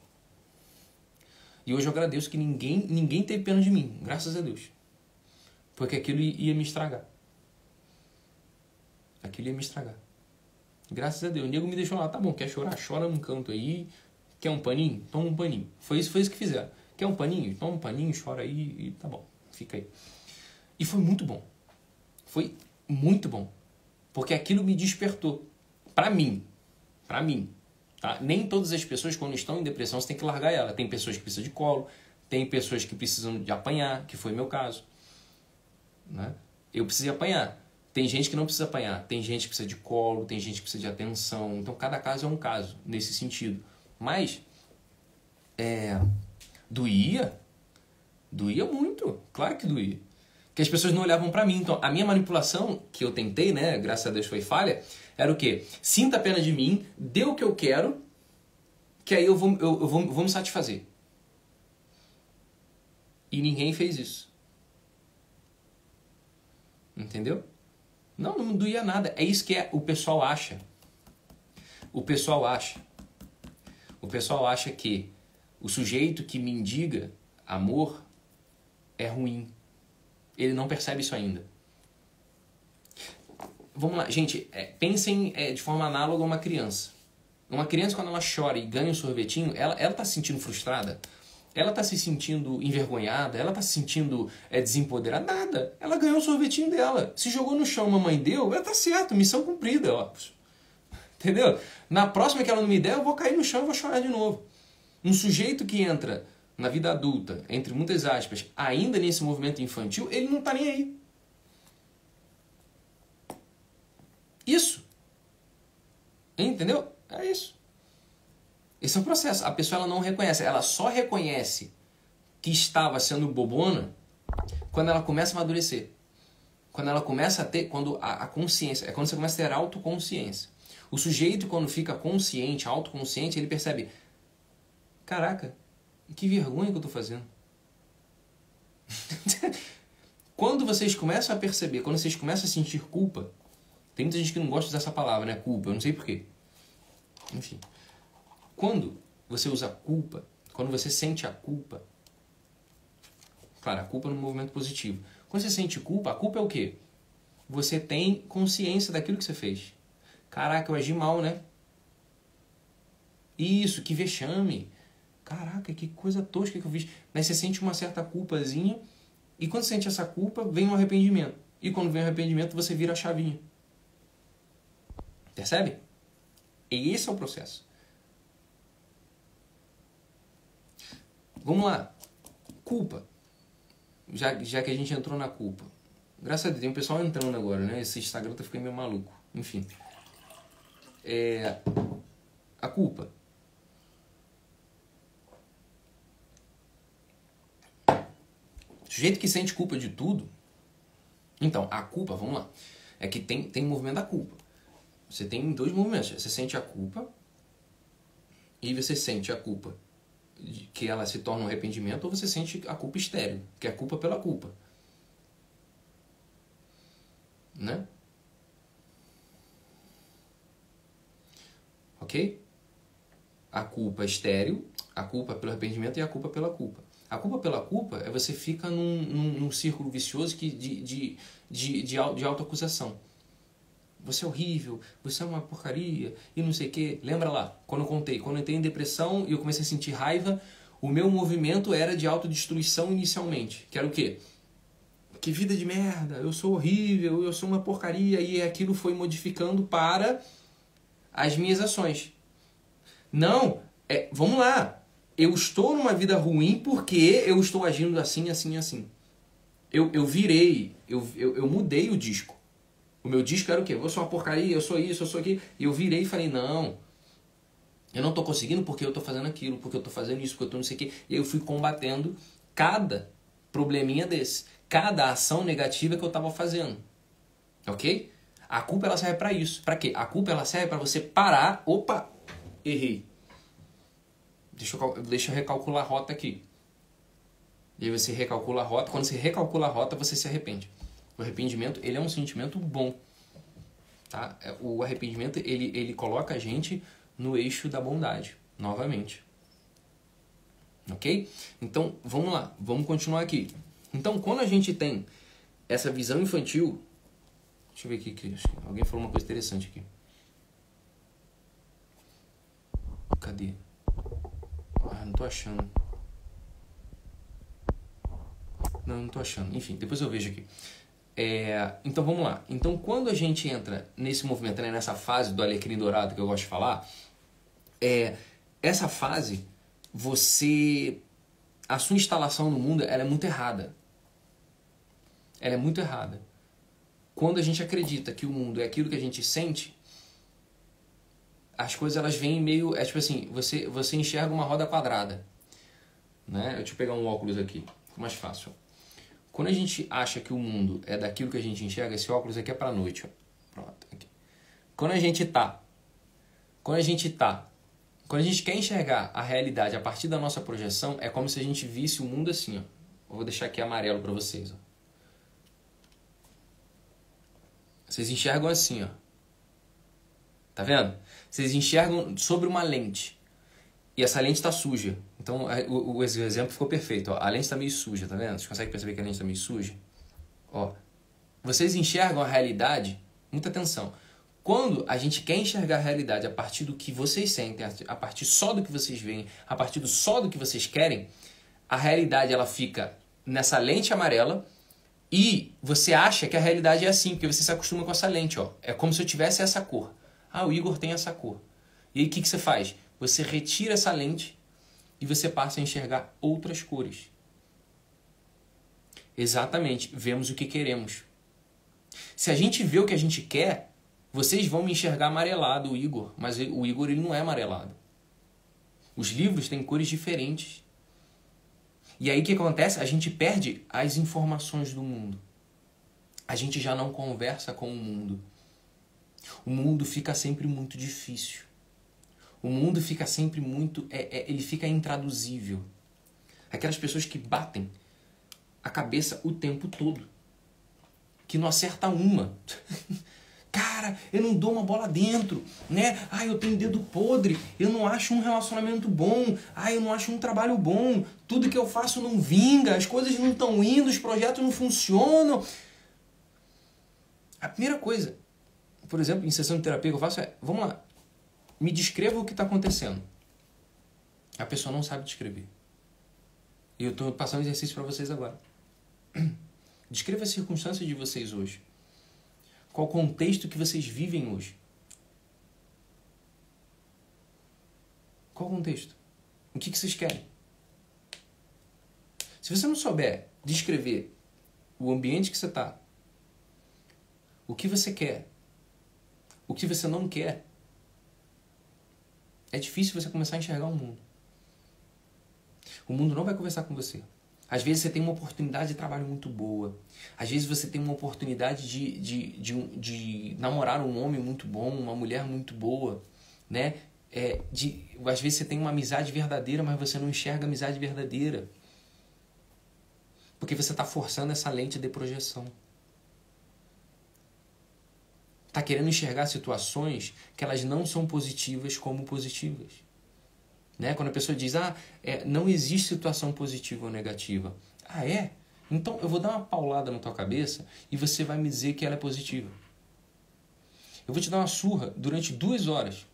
E hoje eu agradeço que ninguém teve pena de mim, graças a Deus. Porque aquilo ia me estragar. Aquilo ia me estragar. Graças a Deus. O nego me deixou lá, tá bom, quer chorar? Chora num canto aí. Quer um paninho? Toma um paninho. Foi isso que fizeram. Quer um paninho? Toma um paninho, chora aí e tá bom. Fica aí. E foi muito bom. Foi muito bom. Porque aquilo me despertou. Pra mim. Tá? Nem todas as pessoas, quando estão em depressão, você tem que largar ela. Tem pessoas que precisam de colo. Tem pessoas que precisam de apanhar, que foi meu caso. Né? Eu precisei apanhar. Tem gente que não precisa apanhar. Tem gente que precisa de colo. Tem gente que precisa de atenção. Então, cada caso é um caso, nesse sentido. Mas, doía muito. Claro que doía. Que as pessoas não olhavam pra mim. Então, a minha manipulação, que eu tentei, né, graças a Deus foi falha, era o quê? Sinta a pena de mim, dê o que eu quero, que aí eu vou me satisfazer. E ninguém fez isso. Entendeu? Não doía nada. É isso que o pessoal acha. O pessoal acha que o sujeito que mendiga amor é ruim. Ele não percebe isso ainda. Vamos lá, gente, pensem de forma análoga a uma criança. Uma criança, quando ela chora e ganha um sorvetinho, ela tá se sentindo frustrada? Ela tá se sentindo envergonhada? Ela tá se sentindo desempoderada? Nada. Ela ganhou o sorvetinho dela. Se jogou no chão, mamãe deu, ela tá certo, missão cumprida, ó. Entendeu? Na próxima que ela não me der, eu vou cair no chão e vou chorar de novo. Um sujeito que entra na vida adulta, entre muitas aspas, ainda nesse movimento infantil, ele não tá nem aí. Isso. Entendeu? É isso. Esse é o processo. A pessoa ela não reconhece. Ela só reconhece que estava sendo bobona quando ela começa a amadurecer. Quando ela começa a ter... Quando a consciência... É quando você começa a ter autoconsciência. O sujeito, quando fica consciente, autoconsciente, ele percebe... Caraca, que vergonha que eu tô fazendo. Quando vocês começam a perceber, quando vocês começam a sentir culpa... Tem muita gente que não gosta dessa palavra, né? Culpa. Eu não sei porquê. Enfim. Quando você usa culpa, quando você sente a culpa... Claro, a culpa no movimento positivo. Quando você sente culpa, a culpa é o quê? Você tem consciência daquilo que você fez. Caraca, eu agi mal, né? Isso, que vexame. Caraca, que coisa tosca que eu fiz. Mas você sente uma certa culpazinha. E quando você sente essa culpa, vem um arrependimento. E quando vem o arrependimento, você vira a chavinha. Percebe? E esse é o processo. Vamos lá. Culpa. Já que a gente entrou na culpa. Graças a Deus, tem um pessoal entrando agora, né? Esse Instagram tá ficando meio maluco. Enfim. A culpa. O sujeito que sente culpa de tudo... Então, a culpa, vamos lá. É que tem o movimento da culpa. Você tem dois movimentos. Você sente a culpa e você sente a culpa que ela se torna um arrependimento, ou você sente a culpa estéril, que é a culpa pela culpa. Né? Ok? A culpa estéril, a culpa pelo arrependimento e a culpa pela culpa. A culpa pela culpa é você fica num círculo vicioso de autoacusação. Você é horrível, você é uma porcaria e não sei o quê. Lembra lá, quando eu entrei em depressão e eu comecei a sentir raiva, o meu movimento era de autodestruição inicialmente. Que era o quê? Que vida de merda, eu sou horrível, eu sou uma porcaria. E aquilo foi modificando para as minhas ações. Não, vamos lá. Eu estou numa vida ruim porque eu estou agindo assim, assim, assim. Eu virei, eu mudei o disco. O meu disco era o quê? Eu sou uma porcaria, eu sou isso, eu sou aquilo. E eu virei e falei, não, eu não estou conseguindo porque eu estou fazendo aquilo, porque eu estou fazendo isso, porque eu estou não sei o quê. E eu fui combatendo cada probleminha desse, cada ação negativa que eu estava fazendo. Ok? A culpa ela serve para isso. Para quê? A culpa ela serve para você parar. Opa, errei. Deixa eu recalcular a rota aqui. E aí você recalcula a rota. Quando você recalcula a rota, você se arrepende. O arrependimento, ele é um sentimento bom. Tá? O arrependimento, ele coloca a gente no eixo da bondade, novamente. Ok? Então, vamos lá. Vamos continuar aqui. Então, quando a gente tem essa visão infantil... Deixa eu ver aqui. Alguém falou uma coisa interessante aqui. Cadê? Ah, não tô achando. Não tô achando. Enfim, depois eu vejo aqui. Então vamos lá. Então quando a gente entra nesse movimento, né, nessa fase do alecrim dourado que eu gosto de falar, essa fase, a sua instalação no mundo, ela é muito errada. Ela é muito errada. Quando a gente acredita que o mundo é aquilo que a gente sente, as coisas elas vêm meio... É tipo assim, você enxerga uma roda quadrada. Né? Deixa eu pegar um óculos aqui, fica mais fácil. Quando a gente acha que o mundo é daquilo que a gente enxerga, esse óculos aqui é pra noite. Ó. Pronto, aqui. Quando a gente quer enxergar a realidade a partir da nossa projeção, é como se a gente visse o mundo assim. Ó. Eu vou deixar aqui amarelo pra vocês. Ó. Vocês enxergam assim, ó. Tá vendo? Vocês enxergam sobre uma lente. E essa lente está suja. Então, o exemplo ficou perfeito. Ó. A lente está meio suja, tá vendo? Vocês conseguem perceber que a lente está meio suja? Ó. Vocês enxergam a realidade? Muita atenção. Quando a gente quer enxergar a realidade a partir do que vocês sentem, a partir só do que vocês veem, a partir só do que vocês querem, a realidade ela fica nessa lente amarela e você acha que a realidade é assim, porque você se acostuma com essa lente. Ó. É como se eu tivesse essa cor. Ah, o Igor tem essa cor. E aí o que você faz? Você retira essa lente e você passa a enxergar outras cores. Exatamente, vemos o que queremos. Se a gente vê o que a gente quer, vocês vão me enxergar amarelado, o Igor. Mas o Igor ele não é amarelado. Os livros têm cores diferentes. E aí o que acontece? A gente perde as informações do mundo. A gente já não conversa com o mundo. O mundo fica sempre muito difícil. O mundo fica sempre muito... ele fica intraduzível. Aquelas pessoas que batem a cabeça o tempo todo. Que não acerta uma. Cara, eu não dou uma bola dentro, né? Ah, eu tenho dedo podre. Eu não acho um relacionamento bom. Ah, eu não acho um trabalho bom. Tudo que eu faço não vinga. As coisas não estão indo. Os projetos não funcionam. A primeira coisa, por exemplo, em sessão de terapia que eu faço é... Vamos lá. Me descreva o que está acontecendo. A pessoa não sabe descrever. E eu estou passando um exercício para vocês agora. Descreva as circunstâncias de vocês hoje. Qual o contexto que vocês vivem hoje? Qual o contexto? O que vocês querem? Se você não souber descrever o ambiente que você está, o que você quer, o que você não quer, é difícil você começar a enxergar o mundo. O mundo não vai conversar com você. Às vezes você tem uma oportunidade de trabalho muito boa. Às vezes você tem uma oportunidade de namorar um homem muito bom, uma mulher muito boa, né? Às vezes você tem uma amizade verdadeira, mas você não enxerga a amizade verdadeira. Porque você está forçando essa lente de projeção. Está querendo enxergar situações que elas não são positivas como positivas. Né? Quando a pessoa diz, não existe situação positiva ou negativa. Ah, é? Então eu vou dar uma paulada na tua cabeça e você vai me dizer que ela é positiva. Eu vou te dar uma surra durante 2 horas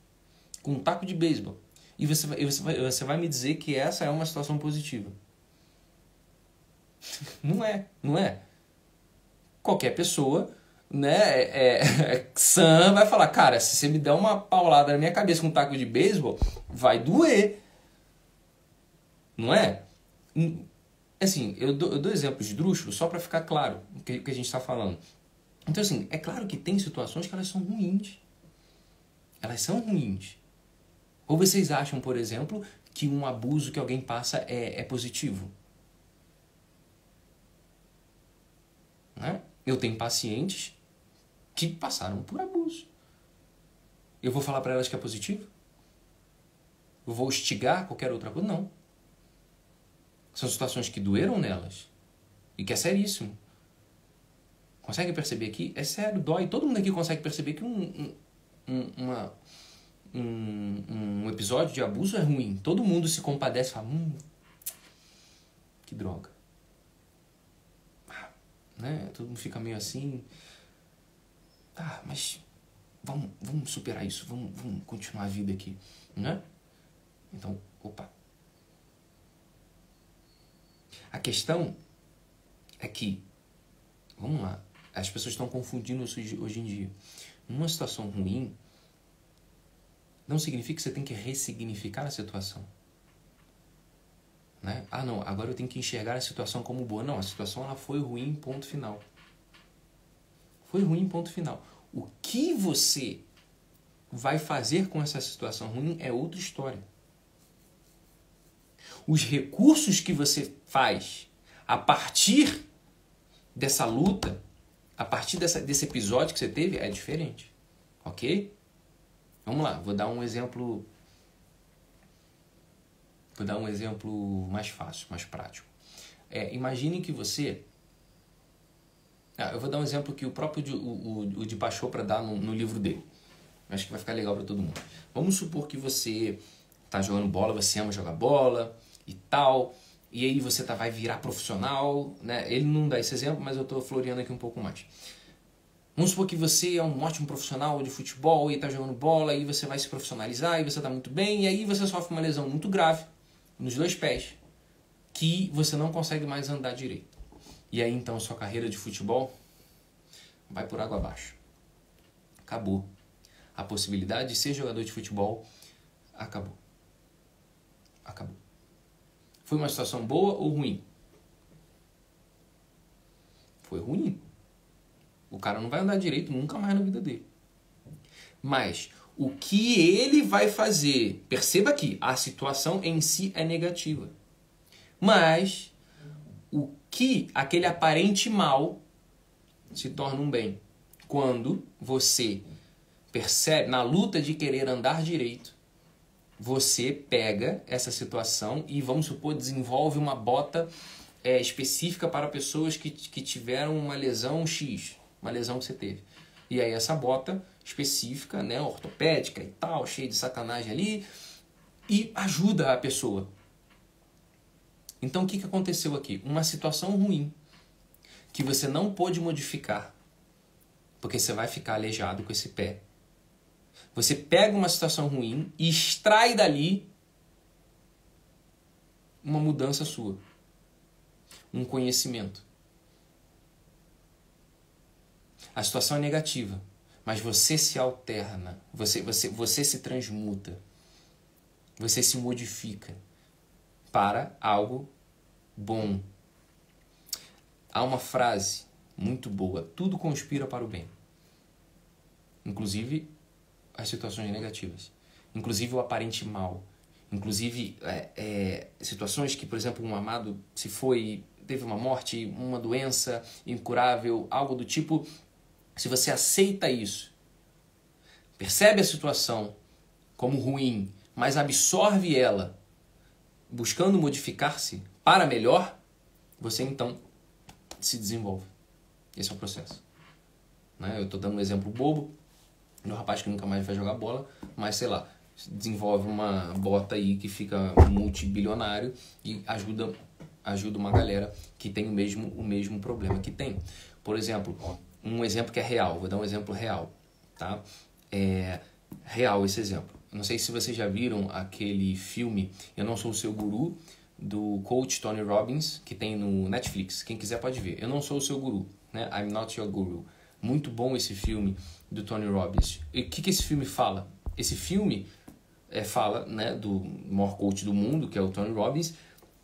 com um taco de beisebol e você vai me dizer que essa é uma situação positiva. Não é, não é? Qualquer pessoa, né, sã vai falar, cara, se você me der uma paulada na minha cabeça com um taco de beisebol, vai doer. Não é? Assim, eu dou exemplos esdrúxulos só para ficar claro o que a gente está falando. Então, assim, é claro que tem situações que elas são ruins. Elas são ruins. Ou vocês acham, por exemplo, que um abuso que alguém passa é positivo? Né? Eu tenho pacientes que passaram por abuso. Eu vou falar para elas que é positivo? Eu vou instigar qualquer outra coisa? Não. São situações que doeram nelas e que é seríssimo. Consegue perceber aqui? É sério, dói. Todo mundo aqui consegue perceber que um episódio de abuso é ruim. Todo mundo se compadece e fala, que droga. Né? Todo mundo fica meio assim, tá, mas vamos superar isso, vamos continuar a vida aqui, né? Então, opa. A questão é que, vamos lá, as pessoas estão confundindo isso hoje em dia. Numa situação ruim, não significa que você tem que ressignificar a situação. Né? Ah, não, agora eu tenho que enxergar a situação como boa. Não, a situação ela foi ruim, ponto final. Foi ruim, ponto final. O que você vai fazer com essa situação ruim é outra história. Os recursos que você faz a partir dessa luta, a partir desse episódio que você teve, é diferente. Ok? Vamos lá, vou dar um exemplo mais fácil, mais prático. Imagine que você... eu vou dar um exemplo que o próprio o Deepak Chopra dá no livro dele. Acho que vai ficar legal para todo mundo. Vamos supor que você está jogando bola, você ama jogar bola e tal, e aí você vai virar profissional, né? Ele não dá esse exemplo, mas eu estou floreando aqui um pouco mais. Vamos supor que você é um ótimo profissional de futebol e está jogando bola, e você vai se profissionalizar e você está muito bem, e aí você sofre uma lesão muito grave nos 2 pés, que você não consegue mais andar direito. E aí então sua carreira de futebol vai por água abaixo. Acabou. A possibilidade de ser jogador de futebol acabou. Acabou. Foi uma situação boa ou ruim? Foi ruim. O cara não vai andar direito nunca mais na vida dele. Mas o que ele vai fazer... Perceba que a situação em si é negativa. Mas o que aquele aparente mal se torna um bem. Quando você percebe, na luta de querer andar direito, você pega essa situação e, vamos supor, desenvolve uma bota específica para pessoas que tiveram uma lesão X, uma lesão que você teve. E aí essa bota específica, né, ortopédica e tal, cheia de sacanagem ali, e ajuda a pessoa. Então o que aconteceu aqui? Uma situação ruim que você não pôde modificar, porque você vai ficar aleijado com esse pé. Você pega uma situação ruim e extrai dali uma mudança sua, um conhecimento. A situação é negativa, mas você se alterna, você se transmuta, você se modifica para algo bom. Há uma frase muito boa: tudo conspira para o bem, inclusive as situações negativas, inclusive o aparente mal, inclusive situações que, por exemplo, um amado se foi, teve uma morte, uma doença incurável, algo do tipo. Se você aceita isso, percebe a situação como ruim, mas absorve ela, buscando modificar-se para melhor, você então se desenvolve. Esse é o processo. Né? Eu estou dando um exemplo bobo, de um rapaz que nunca mais vai jogar bola, mas sei lá, desenvolve uma bota aí que fica multibilionário e ajuda uma galera que tem o mesmo problema que tem. Por exemplo, um exemplo que é real, vou dar um exemplo real, tá? É real esse exemplo. Não sei se vocês já viram aquele filme Eu Não Sou o Seu Guru, do coach Tony Robbins, que tem no Netflix. Quem quiser pode ver. Eu Não Sou o Seu Guru, né? I'm Not Your Guru. Muito bom esse filme do Tony Robbins. E o que esse filme fala? Esse filme fala, né, do maior coach do mundo, que é o Tony Robbins,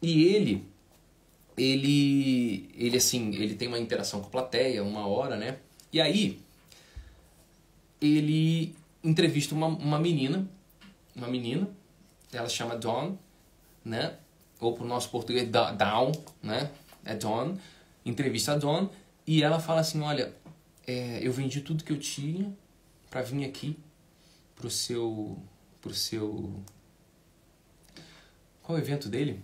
e ele tem uma interação com a plateia, 1 hora, né? E aí ele entrevista uma menina, ela se chama Dawn, né? Ou pro nosso português, Dawn, né? É Dawn. Entrevista a Dawn e ela fala assim: olha, eu vendi tudo que eu tinha para vir aqui pro seu... Qual é o evento dele?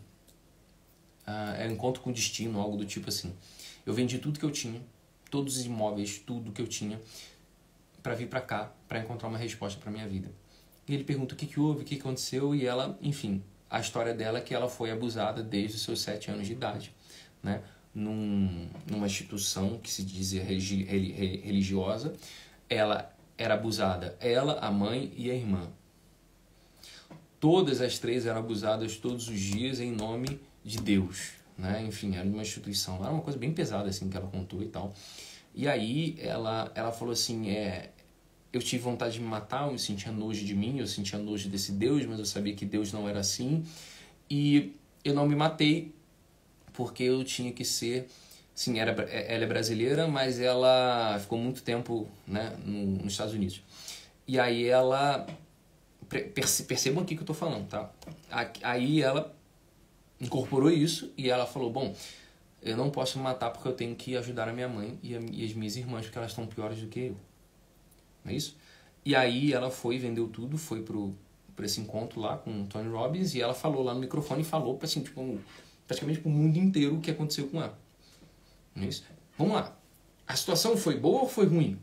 é um encontro com o destino, algo do tipo assim. Eu vendi tudo que eu tinha, todos os imóveis, tudo que eu tinha, para vir para cá, para encontrar uma resposta para minha vida. E ele pergunta o que houve, o que aconteceu, e ela, enfim, a história dela é que ela foi abusada desde os seus 7 anos de idade, né? Numa instituição que se dizia religiosa. Ela era abusada, ela, a mãe e a irmã. Todas as 3 eram abusadas todos os dias em nome de Deus, né? Enfim, era uma instituição, era uma coisa bem pesada assim que ela contou e tal. E aí ela falou assim, eu tive vontade de me matar, eu me sentia nojo de mim, eu sentia nojo desse Deus, mas eu sabia que Deus não era assim. E eu não me matei porque eu tinha que ser... Sim, ela é brasileira, mas ela ficou muito tempo, né, nos Estados Unidos. E aí ela... Percebam aqui que eu estou falando, tá? Aí ela incorporou isso e ela falou, bom, eu não posso me matar porque eu tenho que ajudar a minha mãe e as minhas irmãs, porque elas estão piores do que eu. Não é isso? E aí ela foi, vendeu tudo, foi para esse encontro lá com o Tony Robbins e ela falou lá no microfone e falou assim, tipo, praticamente para o mundo inteiro o que aconteceu com ela. Não é isso? Vamos lá. A situação foi boa ou foi ruim?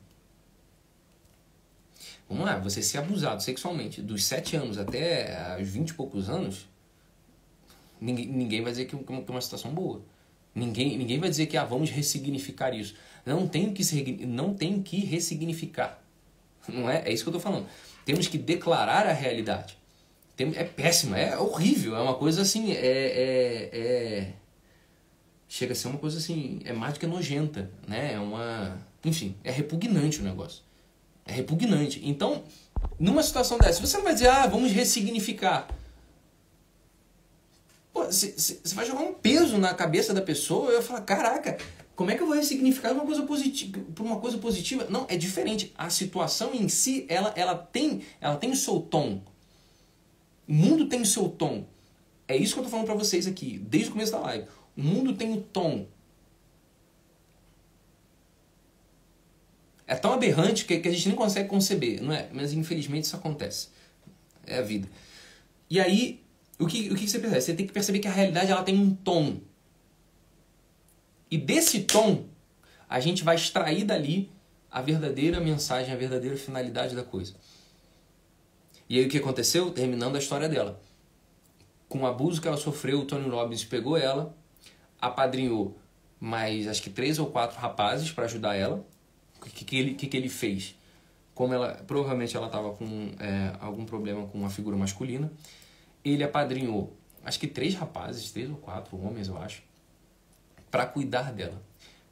Vamos lá, você ser abusado sexualmente dos 7 anos até os 20 e poucos anos, ninguém vai dizer que é uma situação boa. Ninguém vai dizer que vamos ressignificar isso. Não tem que ressignificar. Não é? É isso que eu estou falando. Temos que declarar a realidade. É péssimo, é horrível, é uma coisa assim, chega a ser uma coisa assim, é mais do que nojenta, né? Enfim, é repugnante o negócio. É repugnante. Então, numa situação dessa, você não vai dizer, vamos ressignificar. Pô, você vai jogar um peso na cabeça da pessoa e vai falar, caraca, como é que eu vou ressignificar uma coisa positiva por uma coisa positiva? Não, é diferente. A situação em si, ela tem o seu tom. O mundo tem o seu tom. É isso que eu tô falando pra vocês aqui, desde o começo da live. O mundo tem o tom. É tão aberrante que a gente nem consegue conceber, não é? Mas infelizmente isso acontece. É a vida. E aí, o que você percebe? Você tem que perceber que a realidade ela tem um tom. E desse tom, a gente vai extrair dali a verdadeira mensagem, a verdadeira finalidade da coisa. E aí o que aconteceu? Terminando a história dela. Com o abuso que ela sofreu, o Tony Robbins pegou ela, apadrinhou mais acho que 3 ou 4 rapazes para ajudar ela. O que ele fez? Como provavelmente ela estava com algum problema com a figura masculina, ele apadrinhou acho que 3 rapazes, 3 ou 4 homens, eu acho, para cuidar dela,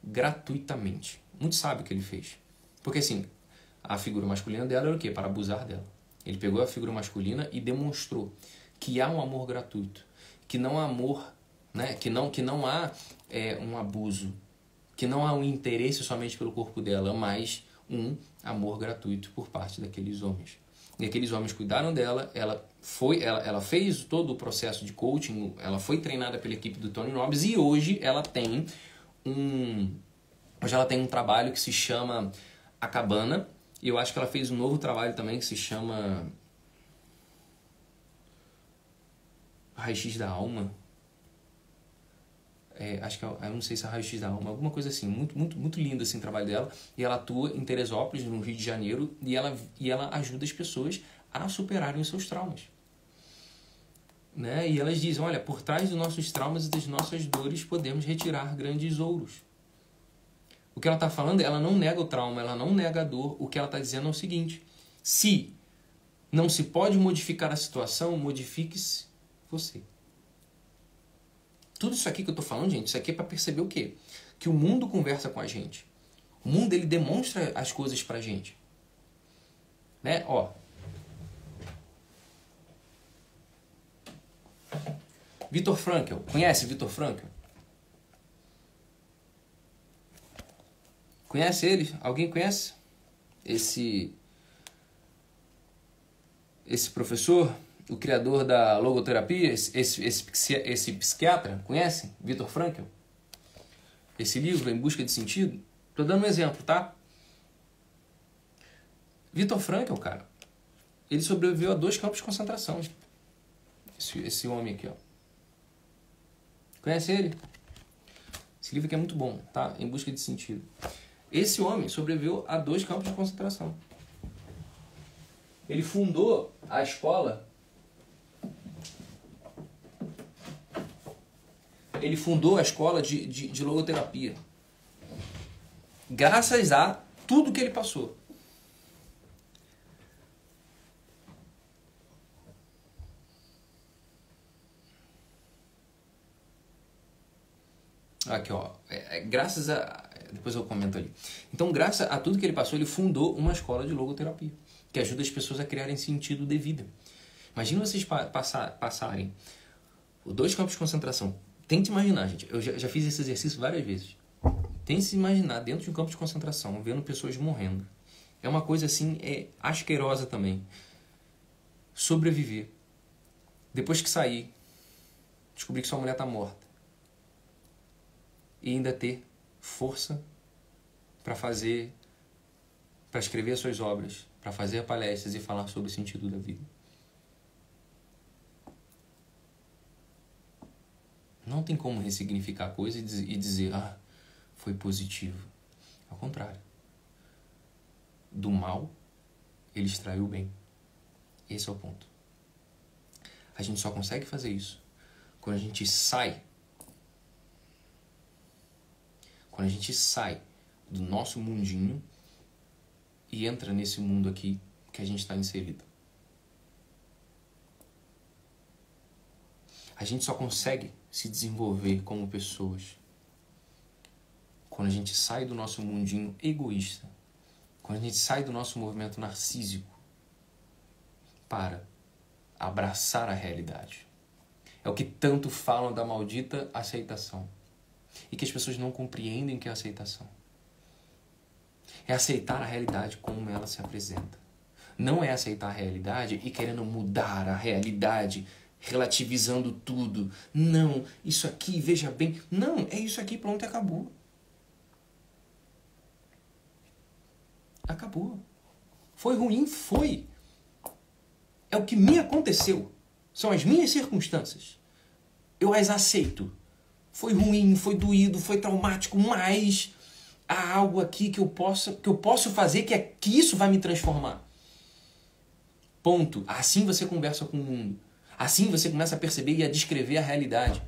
gratuitamente. Muito sábio o que ele fez. Porque assim, a figura masculina dela era o quê? Para abusar dela. Ele pegou a figura masculina e demonstrou que há um amor gratuito, que não há amor, né? que não há um abuso, que não há um interesse somente pelo corpo dela, mas um amor gratuito por parte daqueles homens. E aqueles homens cuidaram dela, ela fez todo o processo de coaching, ela foi treinada pela equipe do Tony Robbins e hoje ela tem um trabalho que se chama A Cabana, e eu acho que ela fez um novo trabalho também que se chama Raio-X da Alma. Acho que eu não sei se é Raio-X da Alma, alguma coisa assim, muito, muito, muito lindo assim, o trabalho dela. E ela atua em Teresópolis, no Rio de Janeiro, e ela ajuda as pessoas a superarem os seus traumas. Né? E elas dizem, olha, por trás dos nossos traumas e das nossas dores podemos retirar grandes ouros. O que ela está falando, ela não nega o trauma, ela não nega a dor. O que ela está dizendo é o seguinte, se não se pode modificar a situação, modifique-se você. Tudo isso aqui que eu estou falando, gente, isso aqui é para perceber o quê? Que o mundo conversa com a gente. O mundo, ele demonstra as coisas pra gente. Né? Ó. Viktor Frankl. Conhece Viktor Frankl? Conhece ele? Alguém conhece? Esse professor, o criador da logoterapia, esse psiquiatra, conhece? Viktor Frankl? Esse livro, Em Busca de Sentido? Tô dando um exemplo, tá? Viktor Frankl, cara, ele sobreviveu a 2 campos de concentração. Esse homem aqui, ó. Conhece ele? Esse livro aqui é muito bom, tá? Em Busca de Sentido. Esse homem sobreviveu a 2 campos de concentração. Ele fundou a escola. Ele fundou a escola de logoterapia. Graças a tudo que ele passou. Aqui, ó. Graças a... Depois eu comento ali. Então, graças a tudo que ele passou, ele fundou uma escola de logoterapia, que ajuda as pessoas a criarem sentido de vida. Imagina vocês passarem 2 campos de concentração. Tente imaginar, gente. Eu já fiz esse exercício várias vezes. Tente se imaginar dentro de um campo de concentração, vendo pessoas morrendo. É uma coisa assim, asquerosa também. Sobreviver. Depois que sair, descobrir que sua mulher está morta. E ainda ter força para escrever as suas obras, para fazer palestras e falar sobre o sentido da vida. Não tem como ressignificar a coisa e dizer, foi positivo. Ao contrário. Do mal, ele extraiu o bem. Esse é o ponto. A gente só consegue fazer isso quando a gente sai. Quando a gente sai do nosso mundinho e entra nesse mundo aqui que a gente está inserido. A gente só consegue se desenvolver como pessoas quando a gente sai do nosso mundinho egoísta, quando a gente sai do nosso movimento narcísico para abraçar a realidade. É o que tanto falam da maldita aceitação. E que as pessoas não compreendem que é aceitação. É aceitar a realidade como ela se apresenta. Não é aceitar a realidade e querendo mudar a realidade, relativizando tudo. Não, isso aqui, veja bem. Não, é isso aqui, pronto, acabou. Acabou. Foi ruim? Foi. É o que me aconteceu. São as minhas circunstâncias. Eu as aceito. Foi ruim, foi doído, foi traumático, mas há algo aqui que eu posso fazer que isso vai me transformar. Ponto. Assim você conversa com o mundo. Assim você começa a perceber e a descrever a realidade.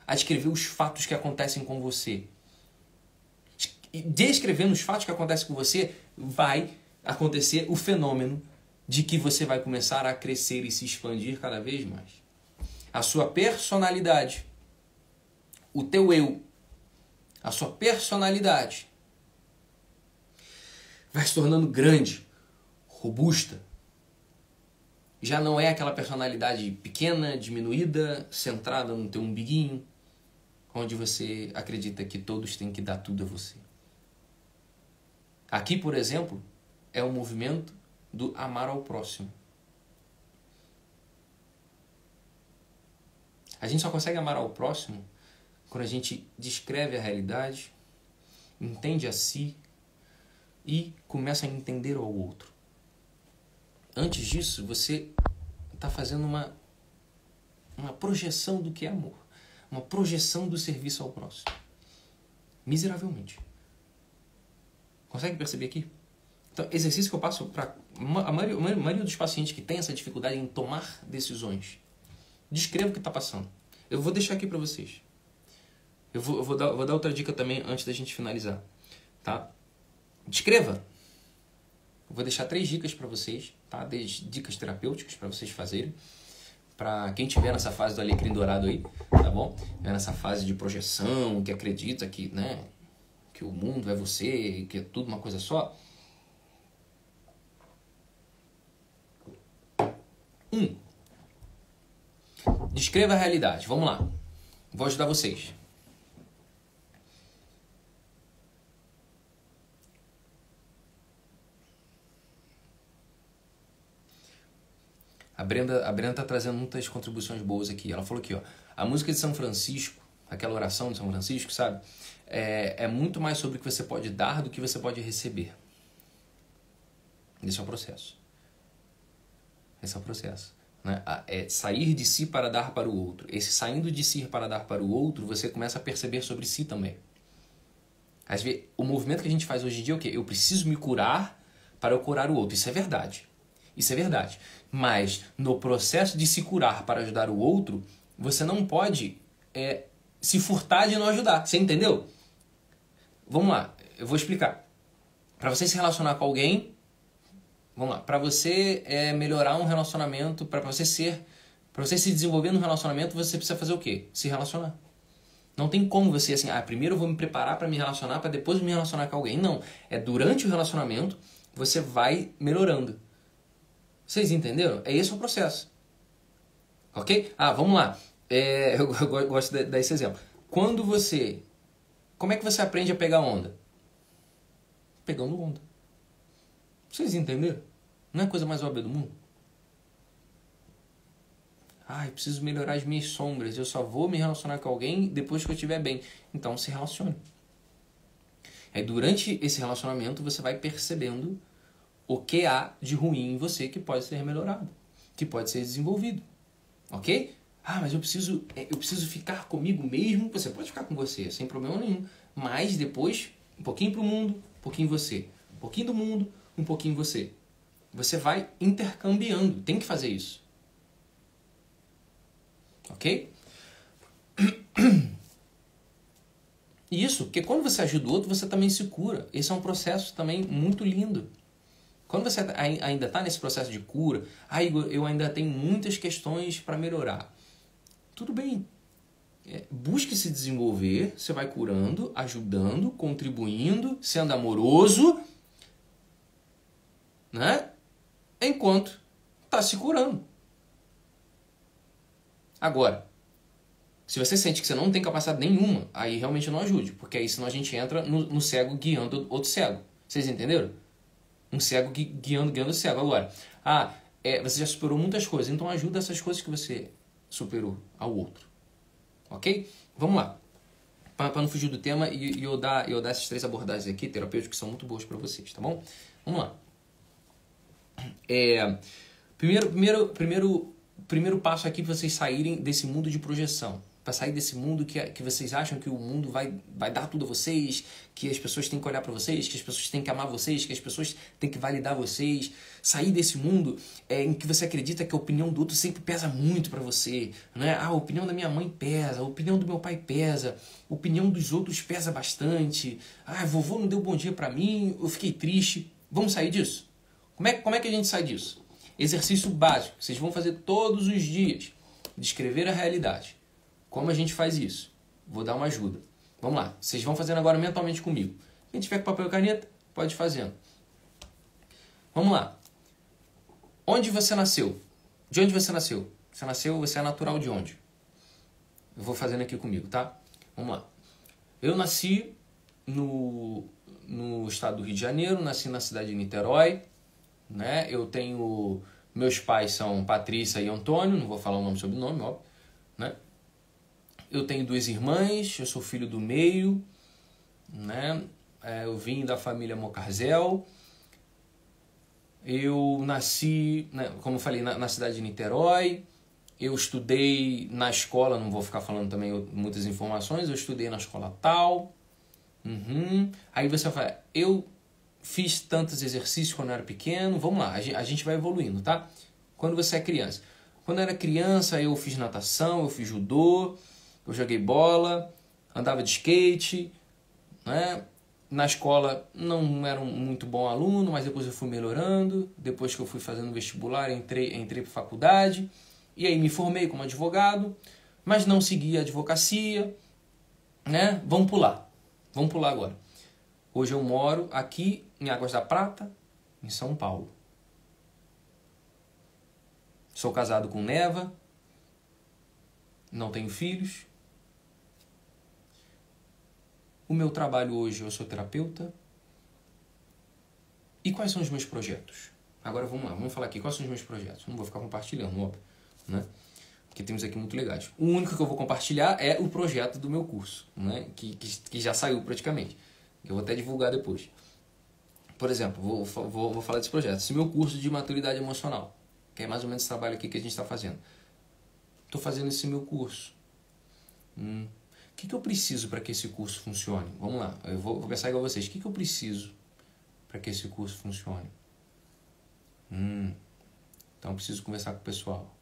A descrever os fatos que acontecem com você. E descrevendo os fatos que acontecem com você, vai acontecer o fenômeno de que você vai começar a crescer e se expandir cada vez mais. A sua personalidade, o teu eu, a sua personalidade vai se tornando grande, robusta. Já não é aquela personalidade pequena, diminuída, centrada no teu umbiguinho, onde você acredita que todos têm que dar tudo a você. Aqui, por exemplo, é o movimento do amar ao próximo. A gente só consegue amar ao próximo quando a gente descreve a realidade, entende a si e começa a entender ao outro. Antes disso, você está fazendo uma projeção do que é amor. Uma projeção do serviço ao próximo. Miseravelmente. Consegue perceber aqui? Então, exercício que eu passo para a maioria dos pacientes que tem essa dificuldade em tomar decisões. Descreva o que está passando. Eu vou deixar aqui para vocês. Eu vou dar outra dica também antes da gente finalizar. Tá? Descreva. Eu vou deixar 3 dicas para vocês. Tá? Dicas terapêuticas para vocês fazerem. Para quem estiver nessa fase do alecrim dourado aí. Tá bom? Nessa fase de projeção, que acredita que, né, que o mundo é você, que é tudo uma coisa só. 1. Descreva a realidade. Vamos lá. Vou ajudar vocês. A Brenda tá trazendo muitas contribuições boas aqui. Ela falou aqui, ó, a música de São Francisco, aquela oração de São Francisco, sabe? É muito mais sobre o que você pode dar do que você pode receber. Esse é o processo. Esse é o processo. né? É sair de si para dar para o outro. Esse saindo de si para dar para o outro, você começa a perceber sobre si também. Às vezes, o movimento que a gente faz hoje em dia é o quê? Eu preciso me curar para eu curar o outro. Isso é verdade. Isso é verdade. Mas no processo de se curar para ajudar o outro, você não pode se furtar de não ajudar. Você entendeu? Vamos lá, eu vou explicar. Para você se relacionar com alguém, vamos lá, para você melhorar um relacionamento, para você se desenvolver num relacionamento, você precisa fazer o quê? Se relacionar. Não tem como você assim, primeiro eu vou me preparar para me relacionar, para depois me relacionar com alguém. Não, é durante o relacionamento você vai melhorando. Vocês entenderam? É esse o processo. Ok? Vamos lá. Eu gosto de dar esse exemplo. Como é que você aprende a pegar onda? Pegando onda. Vocês entenderam? Não é a coisa mais óbvia do mundo? Eu preciso melhorar as minhas sombras. Eu só vou me relacionar com alguém depois que eu estiver bem. Então se relacione. Aí durante esse relacionamento você vai percebendo o que há de ruim em você que pode ser melhorado, que pode ser desenvolvido. Ok? Mas eu preciso ficar comigo mesmo. Você pode ficar com você, sem problema nenhum. Mas depois, um pouquinho pro mundo, um pouquinho você. Um pouquinho do mundo, um pouquinho você. Você vai intercambiando. Tem que fazer isso. Ok? Isso, porque quando você ajuda o outro, você também se cura. Esse é um processo também muito lindo. Quando você ainda está nesse processo de cura, Igor, eu ainda tenho muitas questões para melhorar. Tudo bem. Busque se desenvolver, você vai curando, ajudando, contribuindo, sendo amoroso, né? Enquanto está se curando. Agora, se você sente que você não tem capacidade nenhuma, aí realmente não ajude, porque aí senão a gente entra no cego guiando outro cego. Vocês entenderam? Um cego guiando o cego. Agora, você já superou muitas coisas, então ajuda essas coisas que você superou ao outro. Ok? Vamos lá. Para não fugir do tema e eu dar essas 3 abordagens aqui, terapêuticas, que são muito boas para vocês, tá bom? Vamos lá. Primeiro passo aqui para vocês saírem desse mundo de projeção. Para sair desse mundo que vocês acham que o mundo vai dar tudo a vocês, que as pessoas têm que olhar para vocês, que as pessoas têm que amar vocês, que as pessoas têm que validar vocês. Sair desse mundo em que você acredita que a opinião do outro sempre pesa muito para você. Né? A opinião da minha mãe pesa, a opinião do meu pai pesa, a opinião dos outros pesa bastante. Vovô não deu bom dia para mim, eu fiquei triste. Vamos sair disso? Como é que a gente sai disso? Exercício básico, vocês vão fazer todos os dias. Descrever a realidade. Como a gente faz isso? Vou dar uma ajuda. Vamos lá, vocês vão fazendo agora mentalmente comigo. Quem tiver com papel e caneta, pode ir fazendo. Vamos lá. Onde você nasceu? De onde você nasceu? Você é natural de onde? Eu vou fazendo aqui comigo, tá? Vamos lá. Eu nasci no estado do Rio de Janeiro, nasci na cidade de Niterói, né? Meus pais são Patrícia e Antônio, não vou falar o nome e sobrenome, óbvio, né? Eu tenho 2 irmãs, eu sou filho do meio, né? Eu vim da família Mocarzel. Eu nasci, né, como eu falei, na cidade de Niterói. Eu estudei na escola, não vou ficar falando também muitas informações, eu estudei na escola tal. Aí você fala, eu fiz tantos exercícios quando eu era pequeno. Vamos lá, a gente vai evoluindo, tá? Quando você é criança. Quando eu era criança, eu fiz natação, eu fiz judô, eu joguei bola, andava de skate, né? Na escola não era um muito bom aluno, mas depois eu fui melhorando. Depois que eu fui fazendo vestibular, entrei para faculdade. E aí me formei como advogado, mas não segui a advocacia, né? Vamos pular agora. Hoje eu moro aqui em Águas da Prata, em São Paulo. Sou casado com Neva, não tenho filhos. O meu trabalho hoje, eu sou terapeuta. E quais são os meus projetos? Agora vamos lá, vamos falar aqui. Quais são os meus projetos? Não vou ficar compartilhando, óbvio, né? Porque temos aqui muito legais. O único que eu vou compartilhar é o projeto do meu curso, né? Que já saiu praticamente. Eu vou até divulgar depois. Por exemplo, vou falar desse projeto. Esse meu curso de maturidade emocional. Que é mais ou menos esse trabalho aqui que a gente está fazendo. Estou fazendo esse meu curso. O que eu preciso para que esse curso funcione? Vamos lá, eu vou pensar igual a vocês. O que eu preciso para que esse curso funcione? Então eu preciso conversar com o pessoal.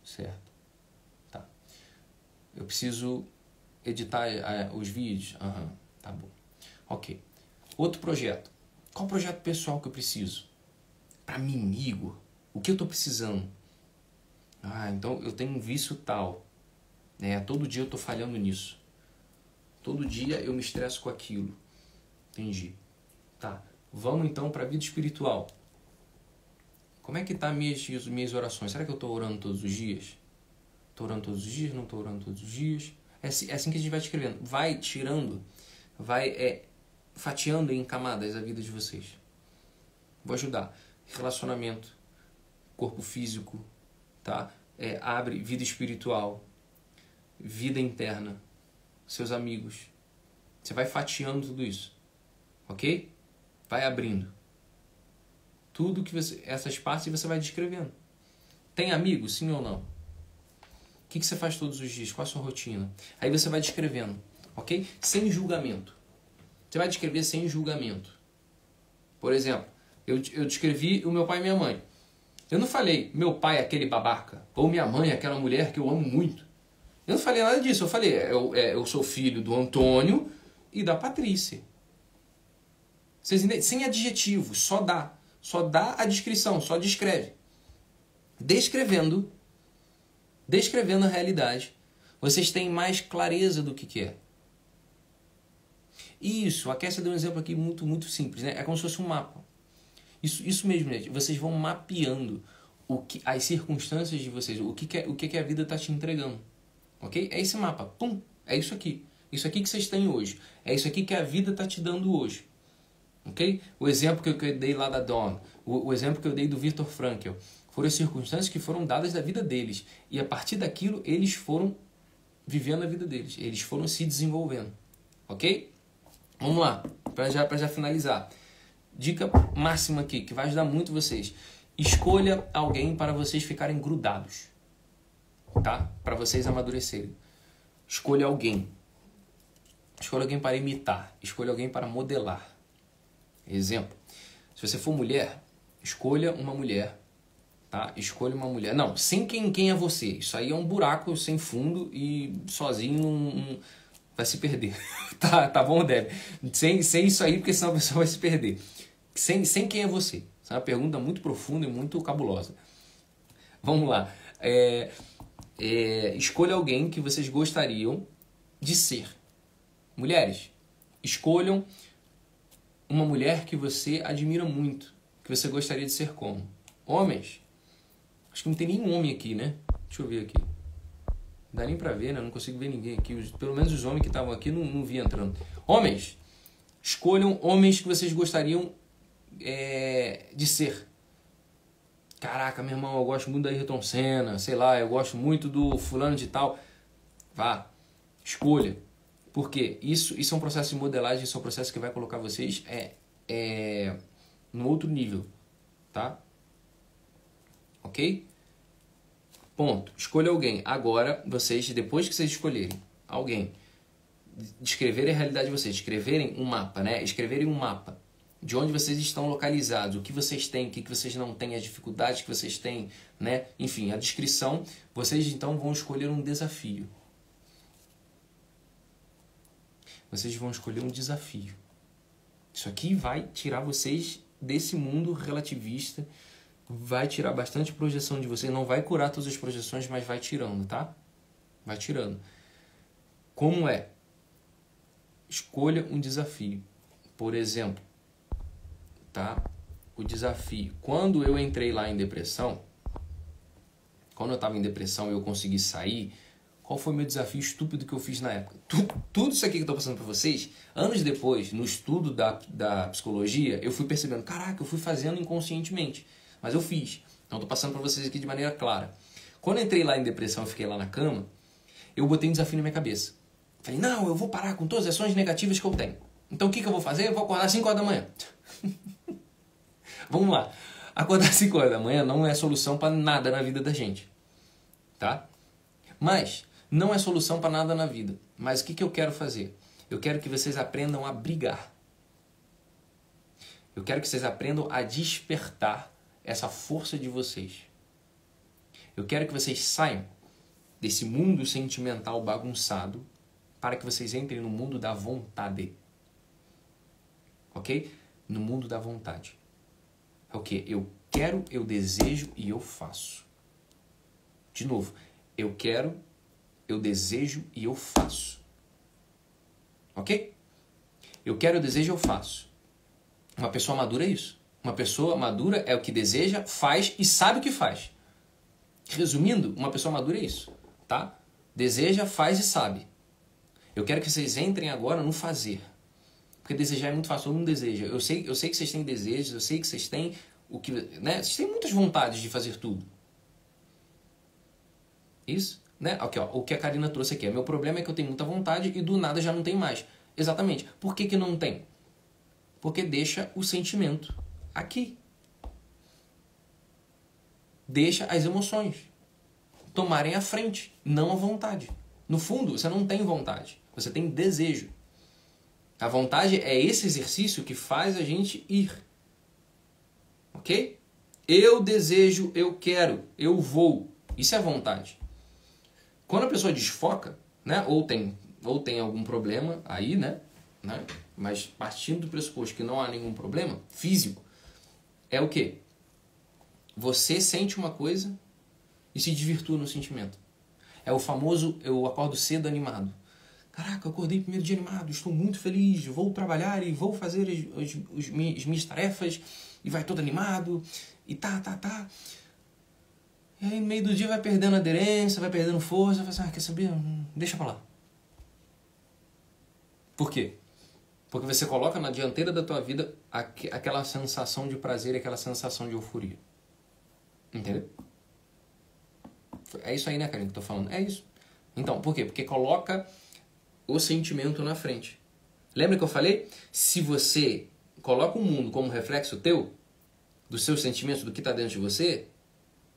Certo. Tá. Eu preciso editar os vídeos. Tá bom. Ok. Outro projeto. Qual projeto pessoal que eu preciso? Para mim, Igor, o que eu estou precisando? Então eu tenho um vício tal. Todo dia eu estou falhando nisso. Todo dia eu me estresso com aquilo. Entendi. Tá. Vamos então para a vida espiritual. Como é que tá minhas orações? Será que eu estou orando todos os dias? Estou orando todos os dias? Não estou orando todos os dias? É assim que a gente vai escrevendo. Vai tirando, vai fatiando em camadas a vida de vocês. Vou ajudar. Relacionamento, corpo físico, tá? Abre vida espiritual, vida interna, seus amigos. Você vai fatiando tudo isso, ok? Vai abrindo. Tudo que essas partes você vai descrevendo. Tem amigos, sim ou não? O que você faz todos os dias? Qual a sua rotina? Aí você vai descrevendo, ok? Sem julgamento. Você vai descrever sem julgamento. Por exemplo, eu descrevi o meu pai e minha mãe. Eu não falei, meu pai é aquele babaca, ou minha mãe é aquela mulher que eu amo muito. Eu não falei nada disso. Eu falei, eu sou filho do Antônio e da Patrícia. Vocês entendem? Sem adjetivo, só dá. Só dá a descrição, só descreve. Descrevendo a realidade, vocês têm mais clareza do que é. Isso, a Kessia deu um exemplo aqui muito, muito simples, né? É como se fosse um mapa. Isso mesmo, gente. Vocês vão mapeando as circunstâncias de vocês, o que a vida está te entregando. Ok? É esse mapa. Pum! É isso aqui. Isso aqui que vocês têm hoje. É isso aqui que a vida está te dando hoje. Ok? O exemplo que eu dei lá da Dawn, o exemplo que eu dei do Viktor Frankl, foram circunstâncias que foram dadas da vida deles. E a partir daquilo, eles foram vivendo a vida deles. Eles foram se desenvolvendo. Ok? Vamos lá, para já finalizar. Dica máxima aqui, que vai ajudar muito vocês. Escolha alguém para vocês ficarem grudados. Tá? Para vocês amadurecerem. Escolha alguém. Escolha alguém para imitar. Escolha alguém para modelar. Exemplo. Se você for mulher, escolha uma mulher. Tá? Escolha uma mulher. Não, sem quem é você. Isso aí é um buraco sem fundo e sozinho não vai se perder. Tá bom, Deb? Sem isso aí, porque senão a pessoa vai se perder. Sem quem é você. Essa é uma pergunta muito profunda e muito cabulosa. Vamos lá. Escolha alguém que vocês gostariam de ser. Mulheres, escolham uma mulher que você admira muito, que você gostaria de ser como. Homens, acho que não tem nenhum homem aqui, né? Deixa eu ver aqui. Não dá nem pra ver, né? Não consigo ver ninguém aqui. Pelo menos os homens que estavam aqui não vi entrando. Homens, escolham homens que vocês gostariam de ser. Caraca, meu irmão, eu gosto muito da Ayrton Senna, sei lá, eu gosto muito do fulano de tal. Vá, escolha. Porque isso é um processo de modelagem, isso é um processo que vai colocar vocês no outro nível, tá? Ok? Ponto. Escolha alguém. Agora, vocês, depois que vocês escolherem alguém, descreverem a realidade de vocês, escreverem um mapa, né? Escreverem um mapa de onde vocês estão localizados, o que vocês têm, o que vocês não têm, as dificuldades que vocês têm, né? Enfim, a descrição. Vocês então vão escolher um desafio. Vocês vão escolher um desafio. Isso aqui vai tirar vocês desse mundo relativista, vai tirar bastante projeção de vocês, não vai curar todas as projeções, mas vai tirando, tá? Vai tirando. Como é? Escolha um desafio. Por exemplo, tá? O desafio. Quando eu entrei lá em depressão, quando eu estava em depressão e eu consegui sair, qual foi o meu desafio estúpido que eu fiz na época? Tudo isso aqui que eu estou passando para vocês, anos depois, no estudo da psicologia, eu fui percebendo, caraca, eu fui fazendo inconscientemente, mas eu fiz. Então estou passando para vocês aqui de maneira clara. Quando eu entrei lá em depressão e fiquei lá na cama, eu botei um desafio na minha cabeça. Falei, não, eu vou parar com todas as ações negativas que eu tenho. Então o que eu vou fazer? Eu vou acordar às 5 horas da manhã. Vamos lá. Acordar às 5 horas da manhã não é solução para nada na vida da gente, tá? Mas não é solução para nada na vida. Mas o que eu quero fazer? Eu quero que vocês aprendam a brigar. Eu quero que vocês aprendam a despertar essa força de vocês. Eu quero que vocês saiam desse mundo sentimental bagunçado para que vocês entrem no mundo da vontade. Ok? No mundo da vontade. É o quê? Eu quero, eu desejo e eu faço. De novo, eu quero, eu desejo e eu faço. Ok? Eu quero, eu desejo e eu faço. Uma pessoa madura é isso. Uma pessoa madura é o que deseja, faz e sabe o que faz. Resumindo, uma pessoa madura é isso, tá? Deseja, faz e sabe. Eu quero que vocês entrem agora no fazer. Porque desejar é muito fácil, todo mundo deseja. Eu sei que vocês têm desejos, eu sei que vocês têm o que, né? Vocês têm muitas vontades de fazer tudo. Isso, né? Aqui, ó, o que a Karina trouxe aqui. Meu problema é que eu tenho muita vontade e do nada já não tem mais. Exatamente. Por que não tem? Porque deixa o sentimento aqui. Deixa as emoções tomarem a frente, não a vontade. No fundo, você não tem vontade, você tem desejo. A vontade é esse exercício que faz a gente ir. Ok? Eu desejo, eu quero, eu vou. Isso é vontade. Quando a pessoa desfoca, né, ou tem algum problema aí, né? Mas partindo do pressuposto que não há nenhum problema físico, é o quê? Você sente uma coisa e se desvirtua no sentimento. É o famoso, eu acordo cedo animado. Caraca, eu acordei primeiro dia animado, estou muito feliz, vou trabalhar e vou fazer as minhas tarefas e vai todo animado e tá. E aí no meio do dia vai perdendo aderência, vai perdendo força, vai assim, quer saber? Deixa pra lá. Por quê? Porque você coloca na dianteira da tua vida aquela sensação de prazer e aquela sensação de euforia. Entendeu? É isso aí, né, Karine, que eu tô falando? É isso. Então, por quê? Porque coloca o sentimento na frente. Lembra que eu falei? Se você coloca o mundo como reflexo teu, dos seus sentimentos, do que tá dentro de você,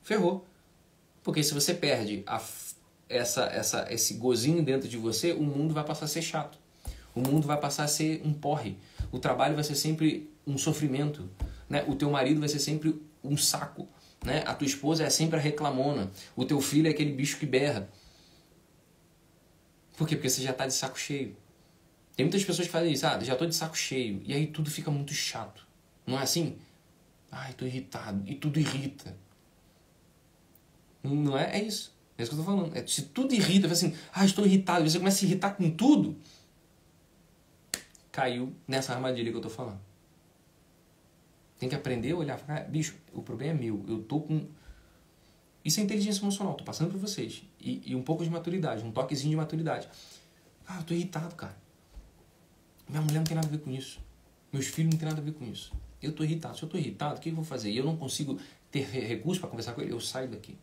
ferrou. Porque se você perde esse gozinho dentro de você, o mundo vai passar a ser chato. O mundo vai passar a ser um porre. O trabalho vai ser sempre um sofrimento, né? O teu marido vai ser sempre um saco, né? A tua esposa é sempre a reclamona. O teu filho é aquele bicho que berra. Por quê? Porque você já está de saco cheio. Tem muitas pessoas que fazem isso. Já estou de saco cheio. E aí tudo fica muito chato. Não é assim? Estou irritado. E tudo irrita. Não é? É isso. É isso que eu estou falando. Se tudo irrita, assim, estou irritado. Você começa a se irritar com tudo. Caiu nessa armadilha que eu estou falando. Tem que aprender a olhar e falar, bicho, o problema é meu. Eu tô com... Isso é inteligência emocional, tô passando para vocês. E um pouco de maturidade, um toquezinho de maturidade. Eu tô irritado, cara. Minha mulher não tem nada a ver com isso. Meus filhos não tem nada a ver com isso. Eu tô irritado. Se eu tô irritado, o que eu vou fazer? E eu não consigo ter recurso para conversar com ele. Eu saio daqui.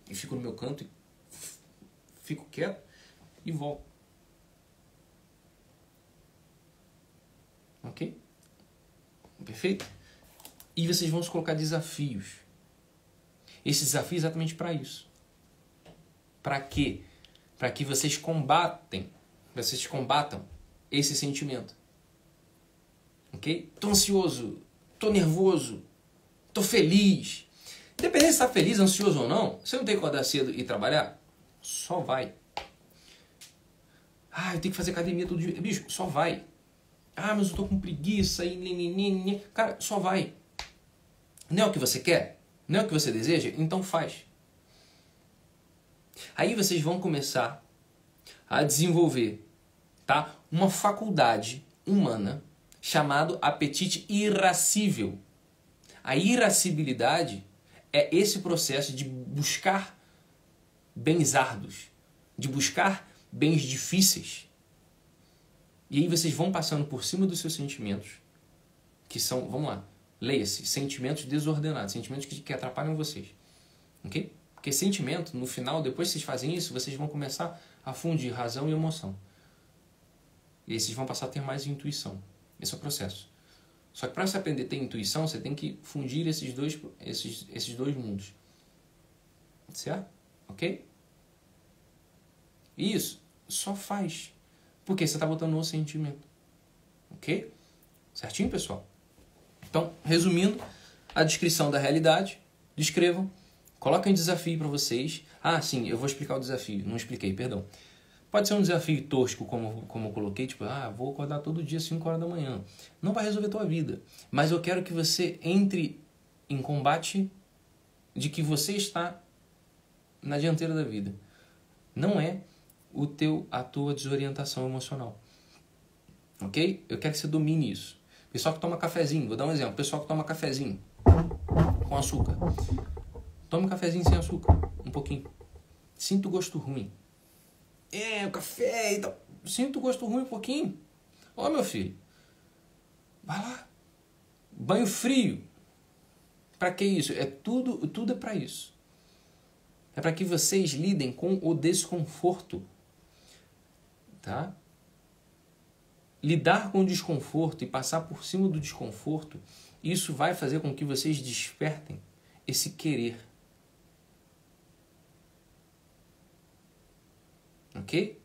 E fico no meu canto, e fico quieto e volto. Ok? Perfeito? E vocês vão se colocar desafios. Esse desafio é exatamente para isso. Para quê? Para que vocês combatam esse sentimento. Ok? Tô ansioso, tô nervoso, tô feliz. Independente se tá feliz, ansioso ou não, você não tem que acordar cedo e trabalhar? Só vai. Eu tenho que fazer academia todo dia. Bicho, só vai. Mas eu tô com preguiça e... Cara, só vai. Não é o que você quer? Não é o que você deseja? Então faz. Aí vocês vão começar a desenvolver, tá? Uma faculdade humana chamada apetite irascível. A irascibilidade é esse processo de buscar bens árduos, de buscar bens difíceis. E aí vocês vão passando por cima dos seus sentimentos, que são, vamos lá, leia-se, sentimentos desordenados, sentimentos que atrapalham vocês. Ok? Porque sentimento, no final, depois que vocês fazem isso, vocês vão começar a fundir razão e emoção. E aí vocês vão passar a ter mais intuição. Esse é o processo. Só que para você aprender a ter intuição, você tem que fundir esses dois mundos. Certo? Ok? Isso. Só faz. Porque você está botando no sentimento. Ok? Certinho, pessoal? Então, resumindo, a descrição da realidade, descrevam, coloquem desafio para vocês. Ah, sim, eu vou explicar o desafio. Não expliquei, perdão. Pode ser um desafio tosco, como eu coloquei, tipo, vou acordar todo dia às 5 horas da manhã. Não vai resolver a tua vida. Mas eu quero que você entre em combate de que você está na dianteira da vida. Não é a tua desorientação emocional. Ok? Eu quero que você domine isso. Pessoal que toma cafezinho, vou dar um exemplo. Pessoal que toma cafezinho com açúcar. Toma um cafezinho sem açúcar, um pouquinho. Sinto o gosto ruim. O café e tal. Sinto o gosto ruim um pouquinho. Ó, meu filho. Vai lá. Banho frio. Pra que isso? Tudo é pra isso. É para que vocês lidem com o desconforto. Tá? Lidar com o desconforto e passar por cima do desconforto, isso vai fazer com que vocês despertem esse querer. Ok?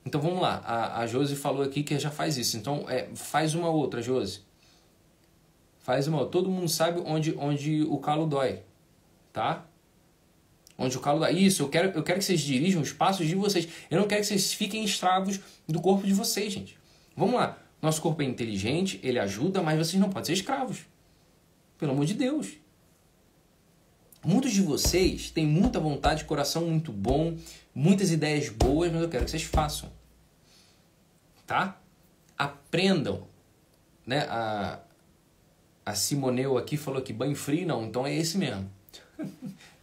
Então vamos lá. A Josi falou aqui que já faz isso. Então faz uma outra, Josi. Faz uma outra. Todo mundo sabe onde o calo dói. Tá? Onde o calo dói. Isso, eu quero que vocês dirijam os passos de vocês. Eu não quero que vocês fiquem escravos do corpo de vocês, gente. Vamos lá. Nosso corpo é inteligente, ele ajuda, mas vocês não podem ser escravos. Pelo amor de Deus. Muitos de vocês têm muita vontade, coração muito bom, muitas ideias boas, mas eu quero que vocês façam. Tá? Aprendam. Né? A Simoneu aqui falou que banho frio, não. Então é esse mesmo.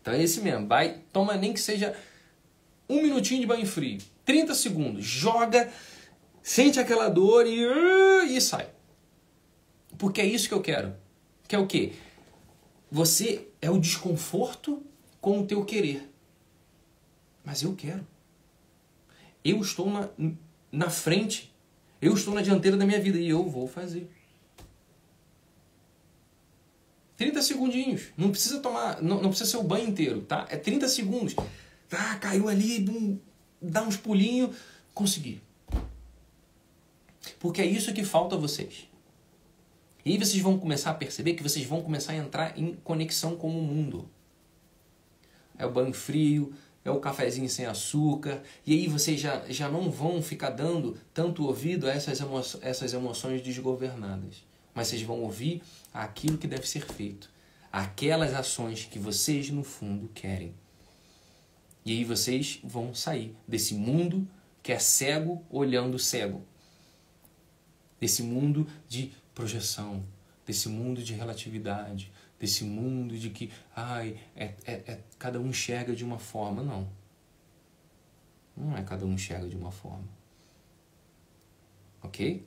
Então é esse mesmo. Vai, toma nem que seja 1 minutinho de banho frio. 30 segundos. Joga, sente aquela dor e sai. Porque é isso que eu quero. Que é o quê? Você é o desconforto com o teu querer. Mas eu quero. Eu estou na frente. Eu estou na dianteira da minha vida e eu vou fazer. 30 segundinhos. Não precisa tomar, não precisa ser o banho inteiro, tá? É 30 segundos. Tá, caiu ali, dá uns pulinhos, consegui. Porque é isso que falta a vocês. E aí vocês vão começar a perceber que vocês vão começar a entrar em conexão com o mundo. É o banho frio, é o cafezinho sem açúcar. E aí vocês já não vão ficar dando tanto ouvido a essas emoções desgovernadas. Mas vocês vão ouvir aquilo que deve ser feito. Aquelas ações que vocês, no fundo, querem. E aí vocês vão sair desse mundo que é cego olhando cego. Desse mundo de projeção, desse mundo de relatividade, desse mundo de que cada um enxerga de uma forma. Não. Não é cada um enxerga de uma forma. Ok?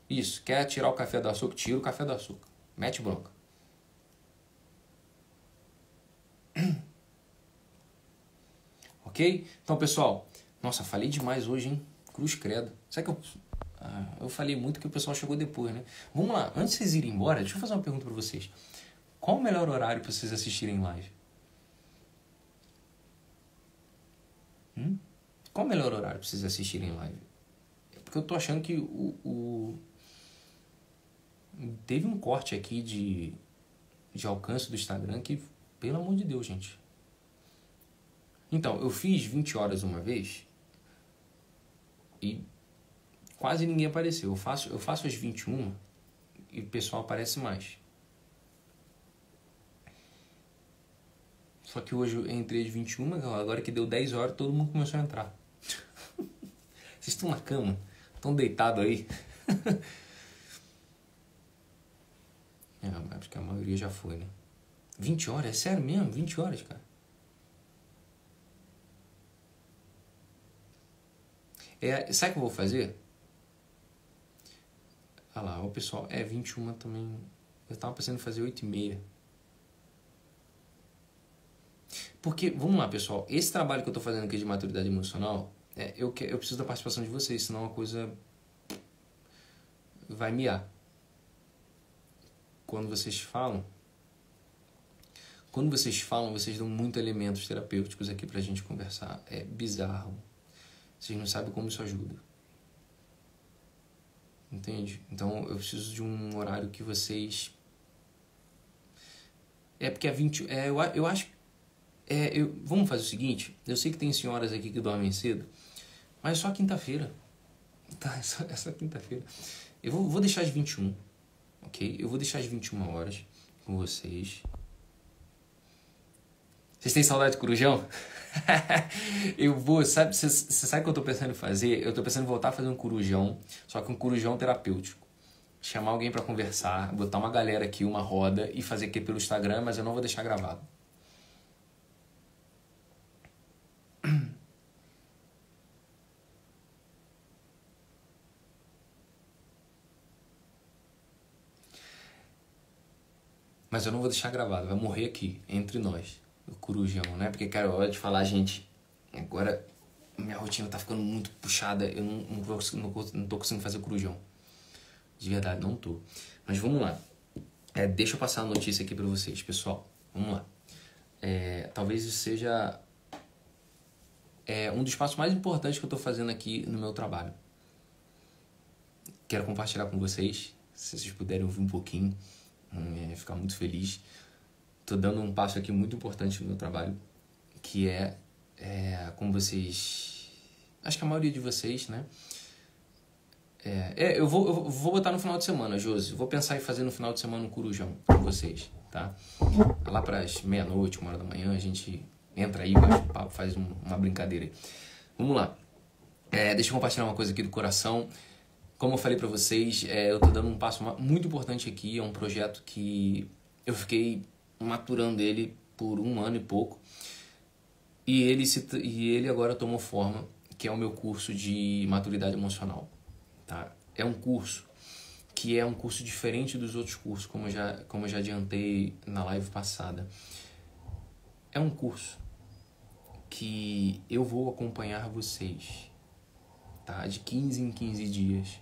Isso. Quer tirar o café do açúcar? Tira o café do açúcar. Mete bronca. Ok? Então, pessoal. Nossa, falei demais hoje, hein? Cruz credo. Será que eu falei muito que o pessoal chegou depois, né? Vamos lá. Antes de vocês irem embora, deixa eu fazer uma pergunta para vocês. Qual o melhor horário para vocês assistirem live? Qual o melhor horário para vocês assistirem live? Porque eu tô achando que teve um corte aqui de alcance do Instagram que, pelo amor de Deus, gente. Então, eu fiz 20 horas uma vez e quase ninguém apareceu. Eu faço às 21 e o pessoal aparece mais. Só que hoje eu entrei às 21, agora que deu 10 horas, todo mundo começou a entrar. Vocês estão na cama? Estão deitados aí? Acho que a maioria já foi, né? 20 horas? É sério mesmo? 20 horas, cara? Sabe o que eu vou fazer? Olha lá, o pessoal... 21 também... Eu tava pensando em fazer 8h30. Porque, vamos lá, pessoal. Esse trabalho que eu tô fazendo aqui de maturidade emocional... eu preciso da participação de vocês, senão a coisa... vai miar. Quando vocês falam, vocês dão muito elementos terapêuticos aqui pra gente conversar. É bizarro. Vocês não sabem como isso ajuda. Entende? Então eu preciso de um horário que vocês... porque é 20... eu acho... vamos fazer o seguinte. Eu sei que tem senhoras aqui que dormem cedo, mas só quinta-feira. Tá? Essa quinta-feira. Eu vou deixar às 21. Ok? Eu vou deixar às 21 horas com vocês. Vocês têm saudade de corujão? Eu vou, sabe? Você sabe o que eu tô pensando em fazer? Eu tô pensando em voltar a fazer um corujão, só que um corujão terapêutico. Chamar alguém pra conversar, botar uma galera aqui, uma roda, e fazer aqui pelo Instagram, mas eu não vou deixar gravado. Mas eu não vou deixar gravado, vai morrer aqui, entre nós, o corujão, né? Porque, cara, hora de falar, gente, agora minha rotina tá ficando muito puxada, eu não tô conseguindo fazer corujão. De verdade, não tô. Mas vamos lá. Deixa eu passar a notícia aqui pra vocês, pessoal. Vamos lá. Talvez isso seja um dos passos mais importantes que eu tô fazendo aqui no meu trabalho. Quero compartilhar com vocês, se vocês puderem ouvir um pouquinho. Ficar muito feliz. Tô dando um passo aqui muito importante no meu trabalho, que como vocês... Acho que a maioria de vocês, né? Eu vou botar no final de semana, Josi. Vou pensar em fazer no final de semana um corujão com vocês, tá? Lá pras meia-noite, 1h da manhã, a gente entra aí, bate um papo, faz uma brincadeira aí. Vamos lá. Deixa eu compartilhar uma coisa aqui do coração. Como eu falei pra vocês, eu tô dando um passo muito importante aqui. É um projeto que eu fiquei maturando ele por 1 ano e pouco. E ele agora tomou forma, que é o meu curso de maturidade emocional. Tá? É um curso que é um curso diferente dos outros cursos, como eu já adiantei na live passada. É um curso que eu vou acompanhar vocês, tá? De 15 em 15 dias.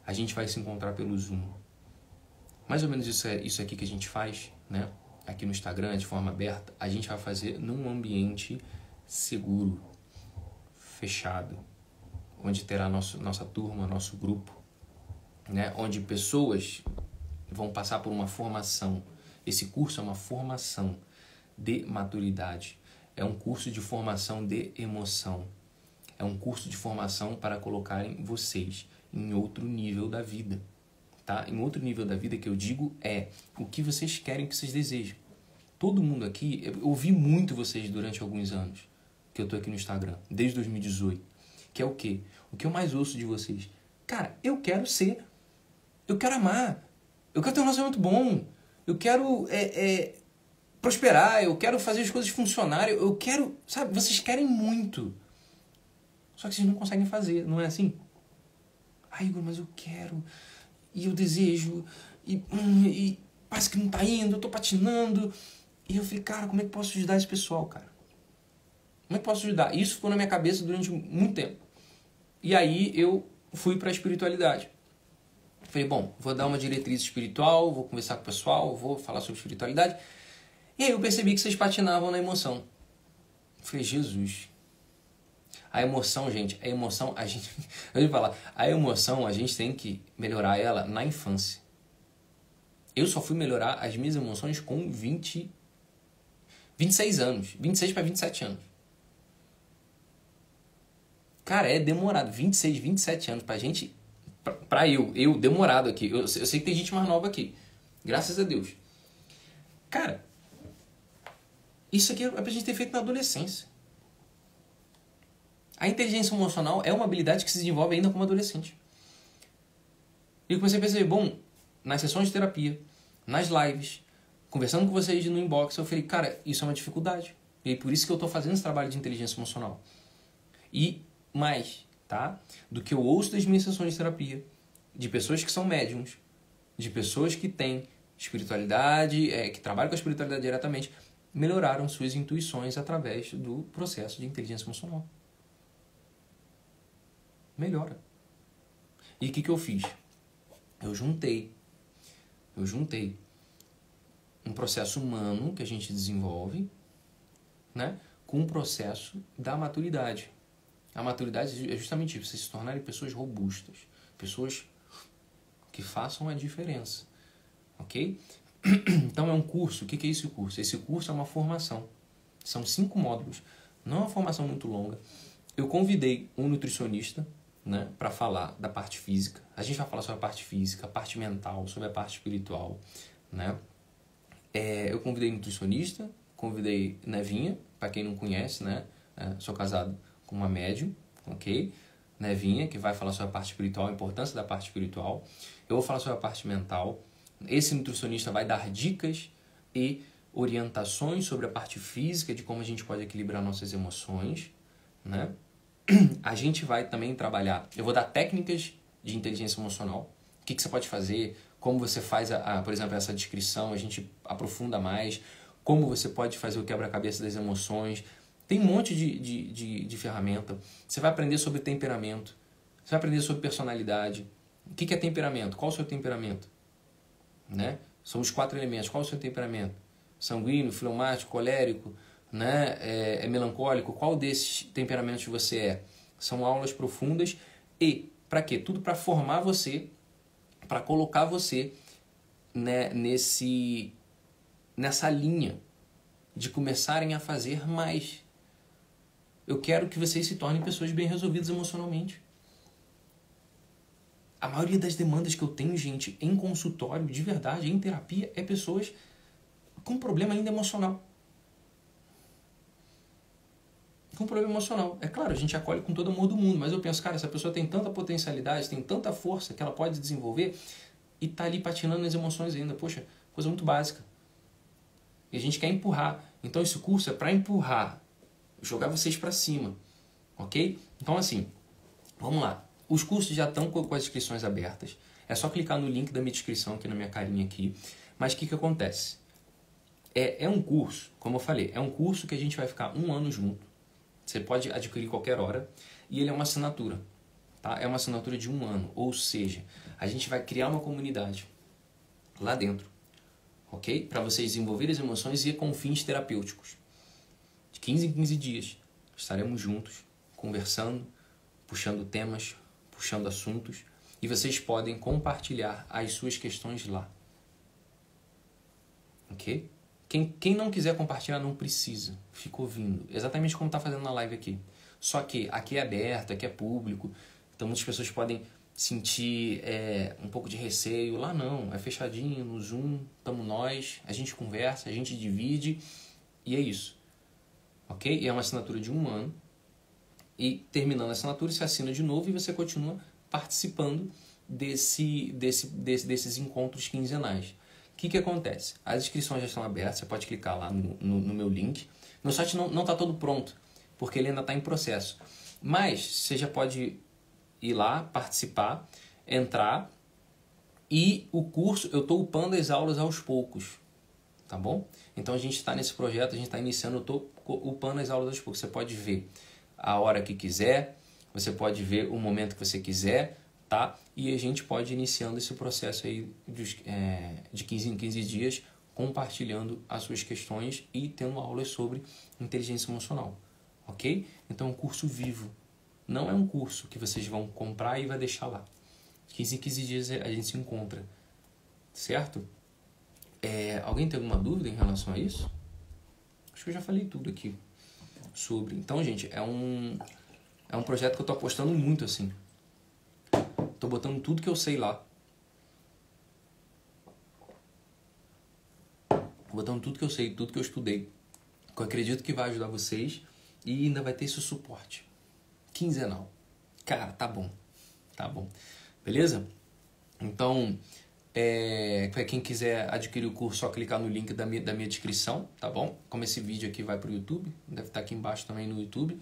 A gente vai se encontrar pelo Zoom. Mais ou menos isso aqui que a gente faz, né? Aqui no Instagram, de forma aberta, a gente vai fazer num ambiente seguro, fechado, onde terá nossa turma, nosso grupo, né? Onde pessoas vão passar por uma formação. Esse curso é uma formação de maturidade. É um curso de formação de emoção. É um curso de formação para colocarem vocês em outro nível da vida, tá? Em outro nível da vida que eu digo o que vocês querem, o que vocês desejam. Todo mundo aqui, eu ouvi muito vocês durante alguns anos que eu tô aqui no Instagram, desde 2018, que é o quê? O que eu mais ouço de vocês? Cara, eu quero amar, eu quero ter um relacionamento bom, eu quero prosperar, eu quero fazer as coisas funcionarem, eu quero, sabe, vocês querem muito, só que vocês não conseguem fazer, não é assim? Ai, Igor, mas eu quero, e eu desejo, e parece que não tá indo, eu tô patinando. E eu falei, cara, como é que eu posso ajudar esse pessoal, cara? Como é que eu posso ajudar? Isso ficou na minha cabeça durante muito tempo. E aí eu fui pra espiritualidade. Falei, bom, vou dar uma diretriz espiritual, vou conversar com o pessoal, vou falar sobre espiritualidade. E aí eu percebi que vocês patinavam na emoção. Falei, Jesus... A emoção, gente, a emoção, a gente tem que melhorar ela na infância. Eu só fui melhorar as minhas emoções com 26 anos, 26 para 27 anos. Cara, é demorado, 26, 27 anos pra gente, pra eu demorado aqui. Eu sei que tem gente mais nova aqui, graças a Deus. Cara, isso aqui é pra gente ter feito na adolescência. A inteligência emocional é uma habilidade que se desenvolve ainda como adolescente. E eu comecei a perceber, bom, nas sessões de terapia, nas lives, conversando com vocês no inbox, eu falei, cara, isso é uma dificuldade. E é por isso que eu estou fazendo esse trabalho de inteligência emocional. E mais, tá? Do que eu ouço das minhas sessões de terapia, de pessoas que são médiums, de pessoas que têm espiritualidade, que trabalham com a espiritualidade diretamente, melhoraram suas intuições através do processo de inteligência emocional. Melhora. E o que eu fiz? Eu juntei um processo humano que a gente desenvolve, né, com um processo da maturidade. A maturidade é justamente isso, vocês se tornarem pessoas robustas, pessoas que façam a diferença, ok? Então é um curso. O que é esse curso? Esse curso é uma formação. São 5 módulos. Não é uma formação muito longa. Eu convidei um nutricionista, né, para falar da parte física. A gente vai falar sobre a parte física, a parte mental, sobre a parte espiritual, né? Eu convidei nutricionista, convidei Nevinha, para quem não conhece, né? Sou casado com uma médium, ok? Nevinha, que vai falar sobre a parte espiritual, a importância da parte espiritual. Eu vou falar sobre a parte mental. Esse nutricionista vai dar dicas e orientações sobre a parte física, de como a gente pode equilibrar nossas emoções, né? A gente vai também trabalhar, eu vou dar técnicas de inteligência emocional, o que você pode fazer, como você faz, por exemplo, essa descrição, a gente aprofunda mais, como você pode fazer o quebra-cabeça das emoções. Tem um monte de ferramenta. Você vai aprender sobre temperamento, você vai aprender sobre personalidade. O que é temperamento? Qual o seu temperamento? Né? São os 4 elementos. Qual o seu temperamento? Sanguíneo, fleumático, colérico, né? É melancólico? Qual desses temperamentos você é? São aulas profundas e para quê? Tudo para formar você, para colocar você, né, nessa linha de começarem a fazer mais. Eu quero que vocês se tornem pessoas bem resolvidas emocionalmente. A maioria das demandas que eu tenho, gente, em consultório, de verdade, em terapia, é pessoas com problema ainda emocional. Com problema emocional. É claro, a gente acolhe com todo o amor do mundo, mas eu penso, cara, essa pessoa tem tanta potencialidade, tem tanta força que ela pode desenvolver e tá ali patinando nas emoções ainda. Poxa, coisa muito básica. E a gente quer empurrar. Então esse curso é para empurrar, jogar vocês para cima, ok? Então assim, vamos lá. Os cursos já estão com as inscrições abertas. É só clicar no link da minha descrição aqui na minha carinha aqui. Mas o que acontece? É um curso, como eu falei, é um curso que a gente vai ficar 1 ano junto. Você pode adquirir qualquer hora. E ele é uma assinatura. Tá? É uma assinatura de 1 ano. Ou seja, a gente vai criar uma comunidade lá dentro. Ok? Para vocês desenvolverem as emoções e com fins terapêuticos. De 15 em 15 dias. Estaremos juntos, conversando, puxando temas, puxando assuntos. E vocês podem compartilhar as suas questões lá. Ok? Quem não quiser compartilhar não precisa. Fica ouvindo. Exatamente como está fazendo na live aqui. Só que aqui é aberto, aqui é público. Então muitas pessoas podem sentir um pouco de receio. Lá não, é fechadinho, no Zoom, estamos nós, a gente conversa, a gente divide e é isso. Ok? E é uma assinatura de 1 ano. E terminando a assinatura, você assina de novo e você continua participando desses encontros quinzenais. O que acontece? As inscrições já estão abertas, você pode clicar lá no meu link. Meu site não está todo pronto, porque ele ainda está em processo. Mas você já pode ir lá, participar, entrar. E o curso, eu estou upando as aulas aos poucos. Tá bom? Então a gente está nesse projeto, a gente está iniciando, eu estou upando as aulas aos poucos. Você pode ver a hora que quiser, você pode ver o momento que você quiser, tá? E a gente pode ir iniciando esse processo aí de 15 em 15 dias, compartilhando as suas questões e tendo aulas sobre inteligência emocional, ok? Então é um curso vivo, não é um curso que vocês vão comprar e vai deixar lá. 15 em 15 dias a gente se encontra, certo? Alguém tem alguma dúvida em relação a isso? Acho que eu já falei tudo aqui sobre. Então, gente, é um projeto que eu tô apostando muito, assim. Tô botando tudo que eu sei lá. Botando tudo que eu sei, tudo que eu estudei. Que eu acredito que vai ajudar vocês e ainda vai ter esse suporte quinzenal. Cara, tá bom. Tá bom. Beleza? Então, para quem quiser adquirir o curso, só clicar no link da minha descrição, tá bom? Como esse vídeo aqui vai pro YouTube, deve estar aqui embaixo também no YouTube,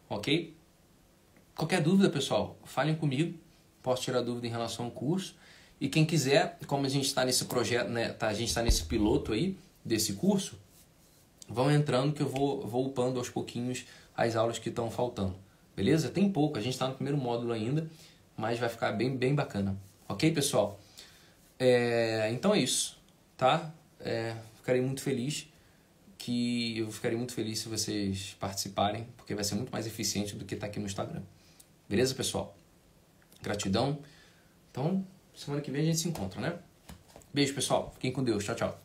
ok? Qualquer dúvida, pessoal, falem comigo, posso tirar dúvida em relação ao curso. E quem quiser, como a gente está nesse projeto, né, a gente está nesse piloto aí, desse curso, vão entrando que eu vou upando aos pouquinhos as aulas que estão faltando, beleza? Tem pouco, a gente está no primeiro módulo ainda, mas vai ficar bem bacana. Ok, pessoal? Então é isso, tá? Ficarei muito feliz se vocês participarem, porque vai ser muito mais eficiente do que estar aqui no Instagram. Beleza, pessoal? Gratidão. Então, semana que vem a gente se encontra, né? Beijo, pessoal. Fiquem com Deus. Tchau, tchau.